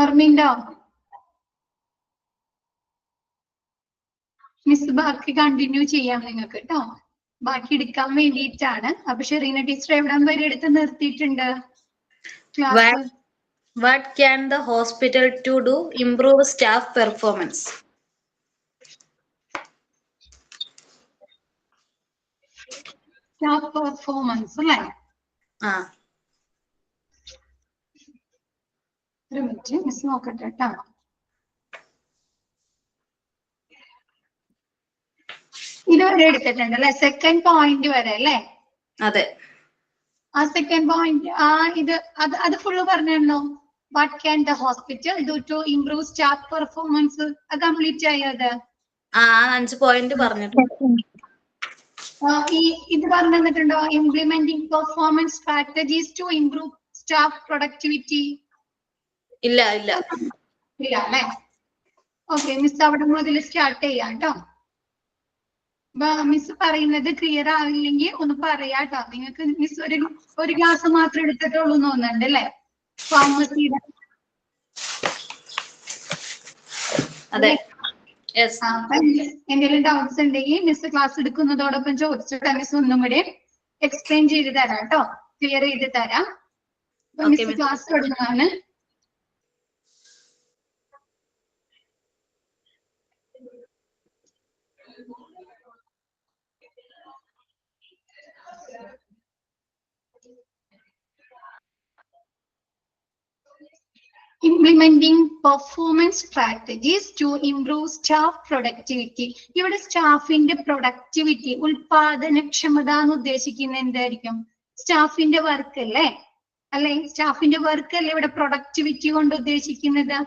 ഓർമ്മയുണ്ടോ? മിസ് ബാക്കി കണ്ടിന്യൂ ചെയ്യാം നിങ്ങൾക്ക് കേട്ടോ. ബാക്കി എടുക്കാൻ വേണ്ടിയിട്ടാണ്. അപ്പൊ ഷെറീന ടീച്ചർ എവിടെ വരെ എടുത്ത് നിർത്തിയിട്ടുണ്ട് class? What can the hospital to do improve staff performance? Staff performance അല്ലേ? ഒരു മിനിറ്റ് മിസ് നോക്കട്ടെ കേട്ടോ. ഇതുവരെ എടുത്തിട്ടുണ്ട് അല്ലെ? സെക്കൻഡ് പോയിന്റ് വരെ അല്ലേ? അതെ. ആ സെക്കൻഡ് പോയിന്റ് അത് ഫുള്ള് പറഞ്ഞോ. What can the hospital do to improve staff performance? അത് കംപ്ലീറ്റ് ആയത്? 5 പോയിന്റ് പറഞ്ഞിട്ടുണ്ട്. ഇത് പറഞ്ഞു തന്നിട്ടുണ്ടോ? Implementing performance strategies to improve staff productivity? ഇല്ല ഇല്ല ഇല്ല അല്ലേ? ഓക്കെ, മിസ് അവിടെ മുതൽ സ്റ്റാർട്ട് ചെയ്യാം കേട്ടോ. മിസ് പറയുന്നത് ക്ലിയർ ആവില്ലെങ്കിൽ ഒന്ന് പറയാട്ടോ. നിങ്ങൾക്ക് മിസ് ഒരു ക്ലാസ് മാത്രം എടുത്തിട്ടുള്ളൂ എന്ന് തോന്നുന്നുണ്ട് അല്ലേ? ഫാർമസിയുടെ എന്തെങ്കിലും ഡൗട്ട്സ് ഉണ്ടെങ്കിൽ മിസ് ക്ലാസ് എടുക്കുന്നതോടൊപ്പം ചോദിച്ചിട്ട് മിസ് ഒന്നും കൂടി എക്സ്പ്ലെയിൻ ചെയ്ത് തരാം കേട്ടോ. ക്ലിയർ ചെയ്ത് തരാം. മിസ് ക്ലാസ് തുടങ്ങുകയാണ്. Implementing performance strategies to improve staff productivity. ഇവിടെ സ്റ്റാഫിന്റെ പ്രൊഡക്ടിവിറ്റി, ഉൽപാദനക്ഷമത എന്ന് ഉദ്ദേശിക്കുന്നത് എന്തായിരിക്കും? സ്റ്റാഫിന്റെ വർക്ക് അല്ലേ? അല്ലെ? സ്റ്റാഫിന്റെ വർക്ക് അല്ലേ ഇവിടെ പ്രൊഡക്ടിവിറ്റി കൊണ്ട് ഉദ്ദേശിക്കുന്നത്?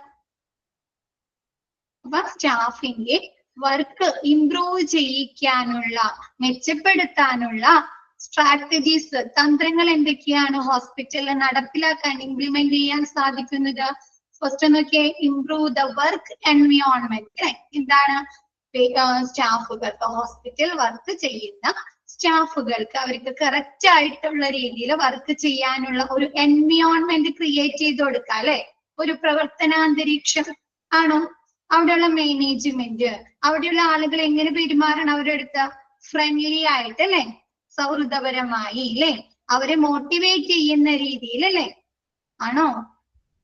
അപ്പൊ സ്റ്റാഫിന്റെ വർക്ക് ഇംപ്രൂവ് ചെയ്യിക്കാനുള്ള, മെച്ചപ്പെടുത്താനുള്ള സ്ട്രാറ്റജീസ്, തന്ത്രങ്ങൾ എന്തൊക്കെയാണ് ഹോസ്പിറ്റലിൽ നടപ്പിലാക്കാൻ, ഇംപ്ലിമെന്റ് ചെയ്യാൻ സാധിക്കുന്നത്? ഫസ്റ്റ് നോക്കിയേ, ഇംപ്രൂവ് ദ വർക്ക് എൻവയോൺമെന്റ്. എന്താണ്? സ്റ്റാഫുകൾക്ക്, ഹോസ്പിറ്റൽ വർക്ക് ചെയ്യുന്ന സ്റ്റാഫുകൾക്ക് അവർക്ക് കറക്റ്റ് ആയിട്ടുള്ള രീതിയിൽ വർക്ക് ചെയ്യാനുള്ള ഒരു എൻവയോൺമെന്റ് ക്രിയേറ്റ് ചെയ്ത് കൊടുക്കുക അല്ലെ? ഒരു പ്രവർത്തനാന്തരീക്ഷം ആണോ? അവിടെയുള്ള മാനേജ്മെന്റ്, അവിടെയുള്ള ആളുകൾ എങ്ങനെ പെരുമാറണം? അവരുടെ അടുത്ത് ഫ്രണ്ട്ലി ആയിട്ട് അല്ലെ? സൗഹൃദപരമായി അല്ലെ? അവരെ മോട്ടിവേറ്റ് ചെയ്യുന്ന രീതിയിൽ അല്ലെ? ആണോ?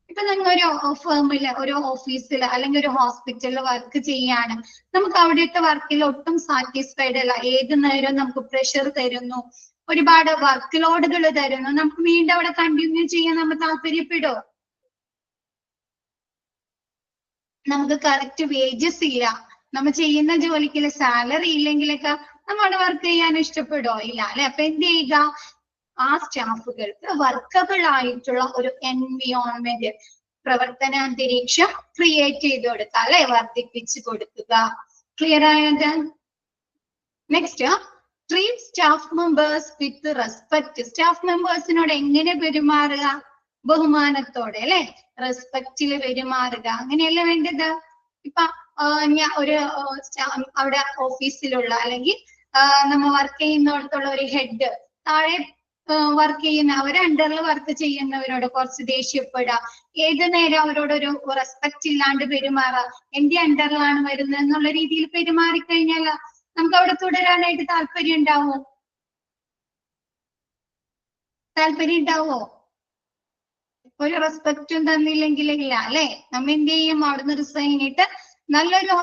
ഇപ്പൊ നിങ്ങൾ ഒരു ഫേമില്, ഒരു ഓഫീസിൽ അല്ലെങ്കിൽ ഒരു ഹോസ്പിറ്റലിൽ വർക്ക് ചെയ്യാണ്. നമുക്ക് അവിടുത്തെ വർക്കിൽ ഒട്ടും സാറ്റിസ്ഫൈഡ് അല്ല. ഏത് നേരവും നമുക്ക് പ്രഷർ തരുന്നു, ഒരുപാട് വർക്ക് ലോഡുകൾ തരുന്നു. നമുക്ക് വീണ്ടും അവിടെ കണ്ടിന്യൂ ചെയ്യാൻ നമ്മൾ താല്പര്യപ്പെടുമോ? നമുക്ക് കറക്റ്റ് വേജസ് ഇല്ല, നമ്മൾ ചെയ്യുന്ന ജോലിക്ക് സാലറി ഇല്ലെങ്കിലൊക്കെ നമ്മൾ അവിടെ വർക്ക് ചെയ്യാൻ ഇഷ്ടപ്പെടുമോ? ഇല്ല അല്ലെ? അപ്പൊ എന്ത് ചെയ്യുക? ആ സ്റ്റാഫുകൾക്ക് വർക്കബിൾ ആയിട്ടുള്ള ഒരു എൻവയോൺമെന്റ്, പ്രവർത്തനാന്തരീക്ഷം ക്രിയേറ്റ് ചെയ്ത് കൊടുക്കുക അല്ലെ? വർദ്ധിപ്പിച്ചു കൊടുക്കുക. ക്ലിയർ ആയത്? Next, treat staff members with respect. Staff മെമ്പേഴ്സിനോട് എങ്ങനെ പെരുമാറുക? ബഹുമാനത്തോടെ അല്ലെ? റെസ്പെക്റ്റില് പെരുമാറുക. അങ്ങനെയല്ല വേണ്ടത്? ഇപ്പൊ ഞാൻ ഒരു അവിടെ ഓഫീസിലുള്ള അല്ലെങ്കിൽ നമ്മൾ വർക്ക് ചെയ്യുന്നിടത്തുള്ള ഒരു ഹെഡ് താഴെ വർക്ക് ചെയ്യുന്ന, അവരെ അണ്ടറിൽ വർക്ക് ചെയ്യുന്നവരോട് കുറച്ച് ദേഷ്യപ്പെടുക, ഏത് നേരം അവരോടൊരു റെസ്പെക്ട് ഇല്ലാണ്ട് പെരുമാറുക, എന്റെ അണ്ടറിലാണ് വരുന്നത് എന്നുള്ള രീതിയിൽ പെരുമാറിക്കഴിഞ്ഞാൽ നമുക്ക് അവിടെ തുടരാനായിട്ട് താല്പര്യം ഉണ്ടാവോ? താല്പര്യം ഉണ്ടാവോ? ഒരു റെസ്പെക്റ്റും തന്നില്ലെങ്കിൽ ഇല്ല അല്ലെ? നമ്മ എന്ത് ചെയ്യും? അവിടുന്ന് റിസൈൻ ചെയ്തിട്ട് നല്ലൊരു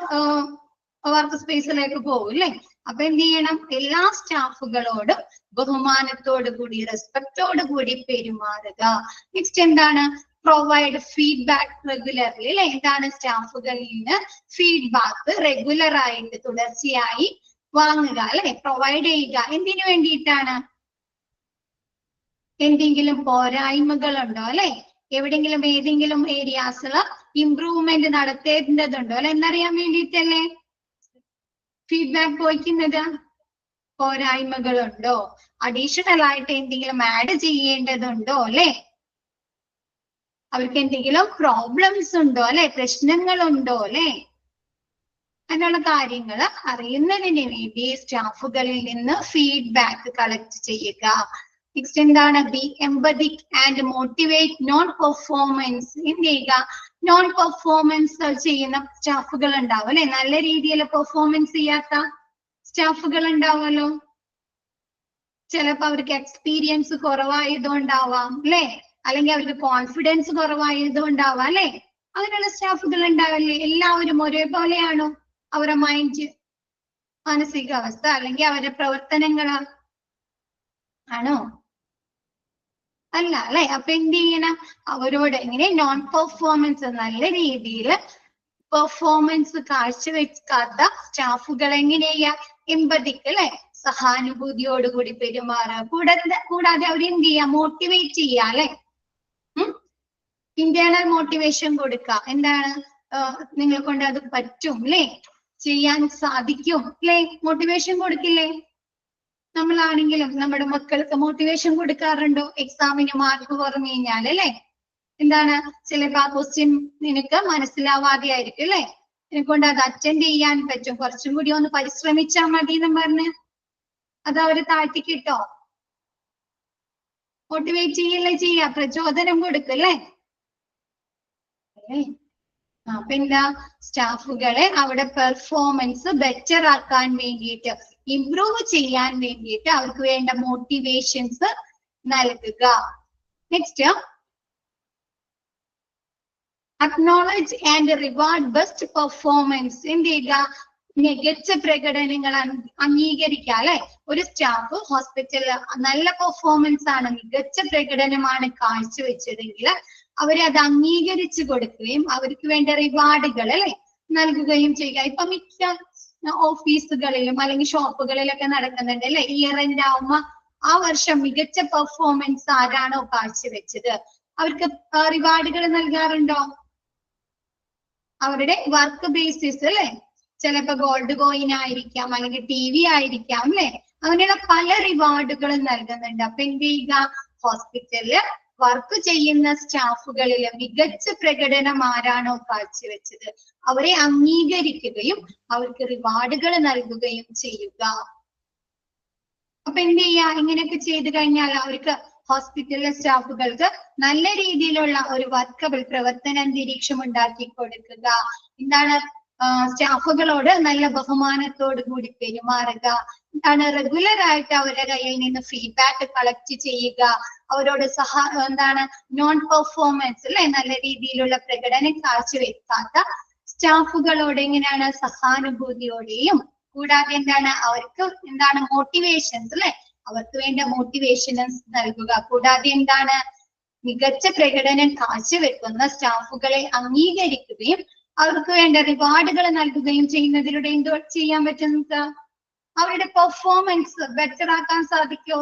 വർക്ക് സ്പേസിലേക്ക് പോകും അല്ലെ? അപ്പൊ എന്ത് ചെയ്യണം? എല്ലാ സ്റ്റാഫുകളോടും ബഹുമാനത്തോടു കൂടി, റെസ്പെക്റ്റോട് കൂടി പെരുമാറുക. നെക്സ്റ്റ് എന്താണ്? പ്രൊവൈഡ് ഫീഡ്ബാക്ക് റെഗുലർലി അല്ലെ? എന്താണ്? സ്റ്റാഫുകളിൽ നിന്ന് ഫീഡ്ബാക്ക് റെഗുലർ ആയിട്ട് തുടർച്ചയായി വാങ്ങുക അല്ലെ? പ്രൊവൈഡ് ചെയ്യുക. എന്തിനു വേണ്ടിയിട്ടാണ്? എന്തെങ്കിലും പോരായ്മകളുണ്ടോ അല്ലെ? എവിടെങ്കിലും ഏതെങ്കിലും ഏരിയാസിൽ ഇംപ്രൂവ്മെന്റ് നടത്തേണ്ടതുണ്ടോ അല്ലെ എന്നറിയാൻ വേണ്ടിയിട്ടല്ലേ ഫീഡ്ബാക്ക് ചോദിക്കുന്നത്? പോരായ്മകളുണ്ടോ, അഡീഷണൽ ആയിട്ട് എന്തെങ്കിലും ആഡ് ചെയ്യേണ്ടതുണ്ടോ അല്ലെ? അവർക്ക് എന്തെങ്കിലും പ്രോബ്ലംസ് ഉണ്ടോ അല്ലെ? പ്രശ്നങ്ങളുണ്ടോ അല്ലെ? അങ്ങനെയുള്ള കാര്യങ്ങൾ അറിയുന്നതിന് വേണ്ടി സ്റ്റാഫുകളിൽ നിന്ന് ഫീഡ്ബാക്ക് കളക്ട് ചെയ്യുക. നെക്സ്റ്റ് എന്താണ്? Be empathic and motivate non performance. എന്ത് ചെയ്യുക? നോൺ പെർഫോമൻസ് ചെയ്യുന്ന സ്റ്റാഫുകൾ ഉണ്ടാവും അല്ലെ, നല്ല രീതിയിൽ പെർഫോമൻസ് ചെയ്യാത്ത സ്റ്റാഫുകൾ ഉണ്ടാവുമല്ലോ. ചിലപ്പോ അവർക്ക് എക്സ്പീരിയൻസ് കുറവായതുകൊണ്ടാവാം അല്ലെ, അല്ലെങ്കിൽ അവർക്ക് കോൺഫിഡൻസ് കുറവായതുകൊണ്ടാവാം അല്ലെ. അങ്ങനെയുള്ള സ്റ്റാഫുകൾ ഉണ്ടാവില്ലേ? എല്ലാവരും ഒരേപോലെയാണോ അവരുടെ മൈൻഡ്, മാനസികാവസ്ഥ അല്ലെങ്കിൽ അവരുടെ പ്രവർത്തനങ്ങൾ? ആണോ? അല്ല അല്ലെ. അപ്പൊ എന്ത് ചെയ്യണം? അവരോട് എങ്ങനെ നോൺ പെർഫോമൻസ്, നല്ല രീതിയിൽ പെർഫോമൻസ് കാഴ്ചവെക്കാത്ത സ്റ്റാഫുകൾ എങ്ങനെ ചെയ്യാ? എമ്പതിക്ക് അല്ലെ, സഹാനുഭൂതിയോടുകൂടി പെരുമാറുക. കൂടാതെ അവർ എന്ത് ചെയ്യാ? മോട്ടിവേറ്റ് ചെയ്യാ അല്ലെ. ഇന്റേണൽ മോട്ടിവേഷൻ കൊടുക്കുക. എന്താണ്? നിങ്ങളെ കൊണ്ട് അത് പറ്റും അല്ലെ, ചെയ്യാൻ സാധിക്കും അല്ലെ, മോട്ടിവേഷൻ കൊടുക്കില്ലേ? നമ്മളാണെങ്കിലും നമ്മുടെ മക്കൾക്ക് മോട്ടിവേഷൻ കൊടുക്കാറുണ്ടോ? എക്സാമിന് മാർക്ക് കുറഞ്ഞു കഴിഞ്ഞാൽ അല്ലെ, എന്താണ്? ചിലപ്പോ ആ ക്വസ്റ്റ്യൻ നിനക്ക് മനസ്സിലാവാതെ ആയിരിക്കും അല്ലെ, നിനക്കൊണ്ട് അത് അറ്റൻഡ് ചെയ്യാൻ പറ്റും, കുറച്ചും കൂടി ഒന്ന് പരിശ്രമിച്ചാൽ മതി എന്ന് പറഞ്ഞ് അത് അവര് താഴ്ത്തിക്കിട്ടോ? മോട്ടിവേറ്റ് ചെയ്യല്ലേ ചെയ്യാ, പ്രചോദനം കൊടുക്കല്ലേ. അപ്പൊ എന്താ? സ്റ്റാഫുകളെ അവിടെ പെർഫോമൻസ് ബെറ്റർ ആക്കാൻ വേണ്ടിയിട്ട്, ഇംപ്രൂവ് ചെയ്യാൻ വേണ്ടിയിട്ട് അവർക്ക് വേണ്ട മോട്ടിവേഷൻസ് നൽകുക. Next, acknowledge and reward best performance. എന്ത് ചെയ്യുക? മികച്ച പ്രകടനങ്ങൾ അംഗീകരിക്കുക അല്ലെ. ഒരു സ്റ്റാഫ് ഹോസ്പിറ്റലിൽ നല്ല പെർഫോമൻസ് ആണ്, മികച്ച പ്രകടനമാണ് കാഴ്ചവെച്ചതെങ്കിൽ അവരെ അത് അംഗീകരിച്ചു കൊടുക്കുകയും അവർക്ക് വേണ്ട റിവാർഡുകൾ അല്ലെ നൽകുകയും ചെയ്യുക. ഇപ്പൊ മിക്ക ഓഫീസുകളിലും അല്ലെങ്കിൽ ഷോപ്പുകളിലൊക്കെ നടക്കുന്നുണ്ട് അല്ലെ, ഇയർ എൻഡ് ആവുമ്പോ ആ വർഷം മികച്ച പെർഫോമൻസ് ആരാണോ കാഴ്ചവെച്ചത് അവർക്ക് റിവാർഡുകൾ നൽകാറുണ്ടോ? അവരുടെ വർക്ക് ബേസിസ് അല്ലെ, ചിലപ്പോ ഗോൾഡ് കോയിൻ ആയിരിക്കാം, അല്ലെങ്കിൽ TV ആയിരിക്കാം അല്ലെ, അങ്ങനെയുള്ള പല റിവാർഡുകളും നൽകുന്നുണ്ട്. അപ്പൊ എന്ത് ചെയ്യുക? ഹോസ്പിറ്റലില് വർക്ക് ചെയ്യുന്ന സ്റ്റാഫുകളിൽ മികച്ച പ്രകടനം ആരാണോ കാഴ്ചവെച്ചത് അവരെ അംഗീകരിക്കുകയും അവർക്ക് റിവാർഡുകൾ നൽകുകയും ചെയ്യുക. അപ്പൊ എന്ത് ചെയ്യാ? ഇങ്ങനെയൊക്കെ ചെയ്തു കഴിഞ്ഞാൽ അവർക്ക്, ഹോസ്പിറ്റലിലെ സ്റ്റാഫുകൾക്ക് നല്ല രീതിയിലുള്ള ഒരു വർക്കബിൾ പ്രവർത്തന അന്തരീക്ഷം ഉണ്ടാക്കി കൊടുക്കുക. എന്താണ്? സ്റ്റാഫുകളോട് നല്ല ബഹുമാനത്തോടു കൂടി പെരുമാറുക. എന്താണ്? റെഗുലർ ആയിട്ട് അവരുടെ കയ്യിൽ നിന്ന് ഫീഡ്ബാക്ക് കളക്ട് ചെയ്യുക. അവരോട് എന്താണ്? നോൺ പെർഫോമൻസ് അല്ലെ, നല്ല രീതിയിലുള്ള പ്രകടനം കാഴ്ചവെക്കാത്ത സ്റ്റാഫുകളോട് എങ്ങനെയാണ്? സഹാനുഭൂതിയോടെയും, കൂടാതെ എന്താണ്? അവർക്ക് എന്താണ്? മോട്ടിവേഷൻസ് അല്ലെ, അവർക്ക് വേണ്ട മോട്ടിവേഷൻസ് നൽകുക. കൂടാതെ എന്താണ്? മികച്ച പ്രകടനം കാഴ്ചവെക്കുന്ന സ്റ്റാഫുകളെ അംഗീകരിക്കുകയും അവർക്ക് വേണ്ട റിവാർഡുകൾ നൽകുകയും ചെയ്യുന്നതിലൂടെ എന്തോ ചെയ്യാൻ പറ്റും? നമുക്ക് അവരുടെ പെർഫോമൻസ് ബെറ്റർ ആക്കാൻ സാധിക്കോ?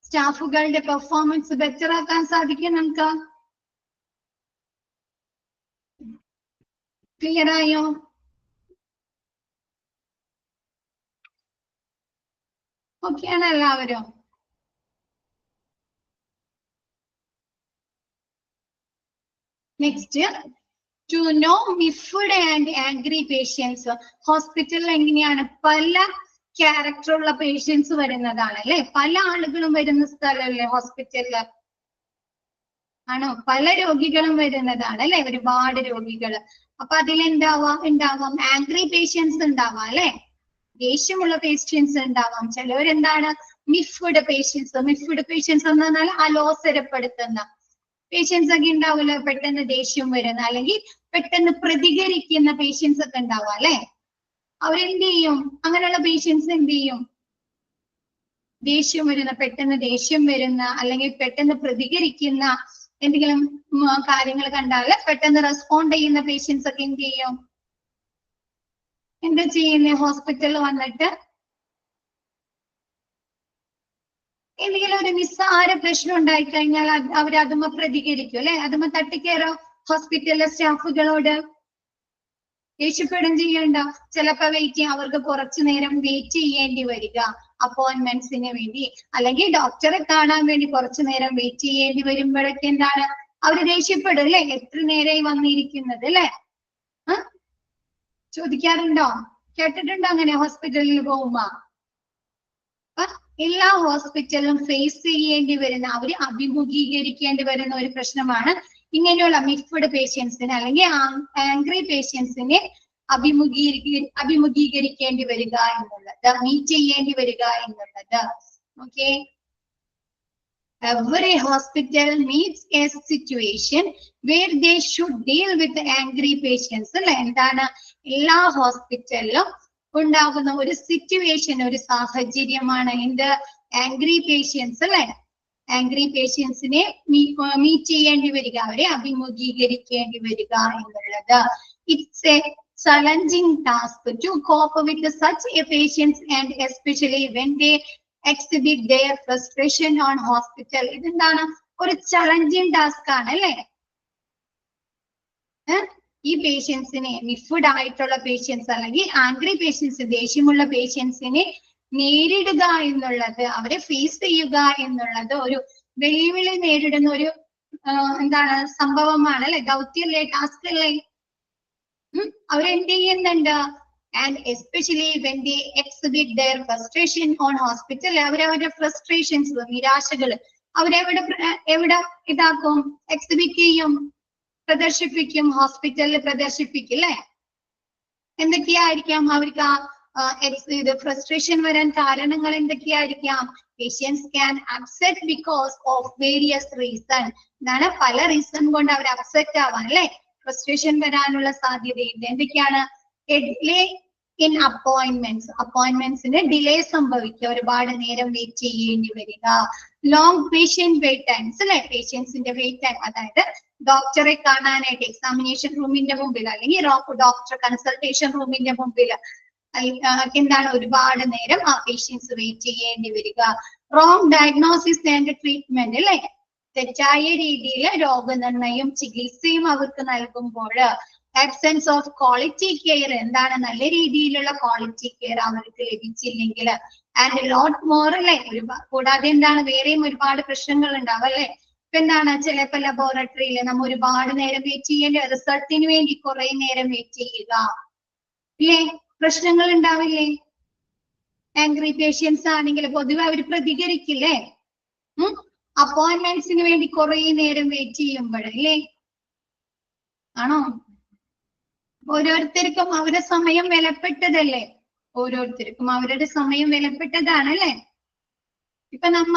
സ്റ്റാഫുകളുടെ പെർഫോമൻസ് ബെറ്റർ ആക്കാൻ സാധിക്കും നമുക്ക്. ക്ലിയർ ആയോ? ഓക്കെ ആണ് എല്ലാവരും? Next, to know miffed and angry patients. ഹോസ്പിറ്റലിൽ എങ്ങനെയാണ്? പല ക്യാരക്ടറുള്ള പേഷ്യൻസ് വരുന്നതാണ് അല്ലെ, പല ആളുകളും വരുന്ന സ്ഥലമല്ലേ ഹോസ്പിറ്റലില്? ആണോ? പല രോഗികളും വരുന്നതാണ് അല്ലെ, ഒരുപാട് രോഗികൾ. അപ്പൊ ഉണ്ടാവാം ആംഗ്രി പേഷ്യൻസ് ഉണ്ടാവാം അല്ലെ, ദേഷ്യമുള്ള പേഷ്യൻസ് ഉണ്ടാവാം. ചിലവരെന്താണ്? മിഫ്ഡ് പേഷ്യൻസ് എന്ന് പറഞ്ഞാൽ അലോസരപ്പെടുത്തുന്ന പേഷ്യൻസ് ഒക്കെ ഉണ്ടാവില്ല, പെട്ടെന്ന് ദേഷ്യം വരുന്ന അല്ലെങ്കിൽ പെട്ടെന്ന് പ്രതികരിക്കുന്ന പേഷ്യൻസ് ഒക്കെ ഉണ്ടാവാം അല്ലെ. അവരെന്ത് ചെയ്യും? അങ്ങനെയുള്ള പേഷ്യൻസ് എന്ത് ചെയ്യും? പെട്ടെന്ന് ദേഷ്യം വരുന്ന അല്ലെങ്കിൽ പെട്ടെന്ന് പ്രതികരിക്കുന്ന എന്തെങ്കിലും കാര്യങ്ങൾ കണ്ടാല് പെട്ടെന്ന് റെസ്പോണ്ട് ചെയ്യുന്ന പേഷ്യൻസ് ഒക്കെ എന്ത് ചെയ്യും? എന്താ ചെയ്യുന്നത്? ഹോസ്പിറ്റലിൽ വന്നിട്ട് എന്തെങ്കിലും ഒരു നിസ്സാര പ്രശ്നം ഉണ്ടായി കഴിഞ്ഞാൽ അവർ അതുമ്മ പ്രതികരിക്കും അല്ലെ, അതുമ്മ തട്ടിക്കയറോ ഹോസ്പിറ്റലിലെ സ്റ്റാഫുകളോട്? ദേഷ്യപ്പെടും ചെയ്യണ്ട. ചിലപ്പോ അവർക്ക് കുറച്ചു നേരം വെയിറ്റ് ചെയ്യേണ്ടി വരിക അപ്പോയിന്റ്മെന്റ്സിന് വേണ്ടി, അല്ലെങ്കിൽ ഡോക്ടറെ കാണാൻ വേണ്ടി കുറച്ചു നേരം വെയിറ്റ് ചെയ്യേണ്ടി വരുമ്പോഴൊക്കെ എന്താണ്? അവര് ദേഷ്യപ്പെടും അല്ലെ, എത്ര നേരമായി വന്നിരിക്കുന്നത് അല്ലെ? ചോദിക്കാറുണ്ടോ? കേട്ടിട്ടുണ്ടോ അങ്ങനെ ഹോസ്പിറ്റലിൽ പോകുമ്പോ? എല്ലാ ഹോസ്പിറ്റലും ഫേസ് ചെയ്യേണ്ടി വരുന്ന, അവര് അഭിമുഖീകരിക്കേണ്ടി വരുന്ന ഒരു പ്രശ്നമാണ് ഇങ്ങനെയുള്ള മിക്സ്ഡ് പേഷ്യൻസിന് അല്ലെങ്കിൽ ആംഗ്രി പേഷ്യൻസിനെ അഭിമുഖീകരിക്കേണ്ടി വരിക എന്നുള്ളത്, മീറ്റ് ചെയ്യേണ്ടി വരിക എന്നുള്ളത്. Okay, every hospital meets a situation where they should deal with angry patients. അല്ലെ, എന്താണ്, എല്ലാ ഹോസ്പിറ്റലിലും ഉണ്ടാകുന്ന ഒരു സിറ്റുവേഷൻ, ഒരു സാഹചര്യമാണ് എന്ത്, ആംഗ്രി പേഷ്യൻസ് അല്ലെ, ആംഗ്രി പേഷ്യൻസിനെ മീറ്റ് ചെയ്യേണ്ടി വരിക, അവരെ അഭിമുഖീകരിക്കേണ്ടി വരിക എന്നുള്ളത്. It's a challenging task to cope with such a patients and especially when they exhibit their frustration on hospital. ഇതെന്താണ്, ഒരു ചലഞ്ചിങ് ടാസ്ക് ആണ് അല്ലെ. ഈ പേഷ്യൻസിനെ, മിഫ്ഡ് ആയിട്ടുള്ള പേഷ്യൻസ് അല്ലെങ്കിൽ ആംഗ്രി പേഷ്യൻസ്, ദേഷ്യമുള്ള പേഷ്യൻസിനെ നേരിടുക എന്നുള്ളത്, അവരെ ഫേസ് ചെയ്യുക എന്നുള്ളത് ഒരു വെല്ലുവിളി നേരിടുന്ന ഒരു എന്താണ് സംഭവമാണ് അല്ലെ, ദൗത്യല്ലേ, ടാസ്ക് അല്ലേ. അവരെന്ത് ചെയ്യുന്നുണ്ട്, and especially when they exhibit their frustration on hospital, അവരവരുടെ ഫ്രസ്ട്രേഷൻസ്, നിരാശകൾ എവിടെ ഇതാക്കും, എക്സിബിറ്റ് ചെയ്യും, പ്രദർശിപ്പിക്കും, ഹോസ്പിറ്റലിൽ പ്രദർശിപ്പിക്കും അല്ലെ. എന്തൊക്കെയായിരിക്കാം അവർക്ക് ഇത് ഫ്രസ്ട്രേഷൻ വരാൻ കാരണങ്ങൾ എന്തൊക്കെയായിരിക്കാം? Patients can upset because of various reason. എന്താണ്, പല റീസൺ കൊണ്ട് അവർ അപ്സെറ്റ് ആവാൻ അല്ലെ, ഫ്രസ്ട്രേഷൻ വരാനുള്ള സാധ്യതയുണ്ട്. എന്തൊക്കെയാണ്? ഡിലേ ഇൻ അപ്പോയിന്റ്മെന്റ്സിന് ഡിലേ സംഭവിക്കുക, ഒരുപാട് നേരം വെയിറ്റ് ചെയ്യേണ്ടി വരിക. ലോങ് പേഷ്യന്റ് വെയിറ്റ് ടൈംസ് അല്ലെ, പേഷ്യൻസിന്റെ വെയിറ്റ് ടൈം, അതായത് ഡോക്ടറെ കാണാനായിട്ട് എക്സാമിനേഷൻ റൂമിന്റെ മുമ്പിൽ അല്ലെങ്കിൽ ഡോക്ടർ കൺസൾട്ടേഷൻ റൂമിന്റെ മുമ്പിൽ എന്താണ്, ഒരുപാട് നേരം ആ പേഷ്യൻസ് വെയിറ്റ് ചെയ്യേണ്ടി വരിക. റോങ് ഡയഗ്നോസിസ് ആൻഡ് ട്രീറ്റ്മെന്റ് അല്ലെ, തെറ്റായ രീതിയിൽ രോഗനിർണയം ചികിത്സയും അവർക്ക് നൽകുമ്പോൾ absence of quality care, എന്താണ്, നല്ല രീതിയിലുള്ള ക്വാളിറ്റി കെയർ അവർക്ക് ലഭിച്ചില്ലെങ്കിൽ, ആൻഡ് ലോട്ട് മോർ അല്ലെ, കൂടാതെ എന്താണ്, വേറെയും ഒരുപാട് പ്രശ്നങ്ങൾ ഉണ്ടാവും അല്ലെ. ഇപ്പൊ എന്താണ്, ചിലപ്പോ ലബോറട്ടറിയിൽ നമ്മൾ ഒരുപാട് നേരം വെയിറ്റ് ചെയ്യേണ്ട, റിസൾട്ടിന് വേണ്ടി കുറെ നേരം വെയിറ്റ് ചെയ്യുക ഇല്ലേ, പ്രശ്നങ്ങൾ ഉണ്ടാവില്ലേ? ആംഗ്രി പേഷ്യൻസ് ആണെങ്കിൽ പൊതുവെ അവർ പ്രതികരിക്കില്ലേ, അപ്പോയിന്റ്മെന്റ്സിന് വേണ്ടി കുറെ നേരം വെയിറ്റ് ചെയ്യുമ്പോഴല്ലേ, ആണോ? ഓരോരുത്തർക്കും അവരുടെ സമയം വിലപ്പെട്ടതല്ലേ, ഓരോരുത്തർക്കും അവരുടെ സമയം വിലപ്പെട്ടതാണ് അല്ലെ. ഇപ്പൊ നമ്മ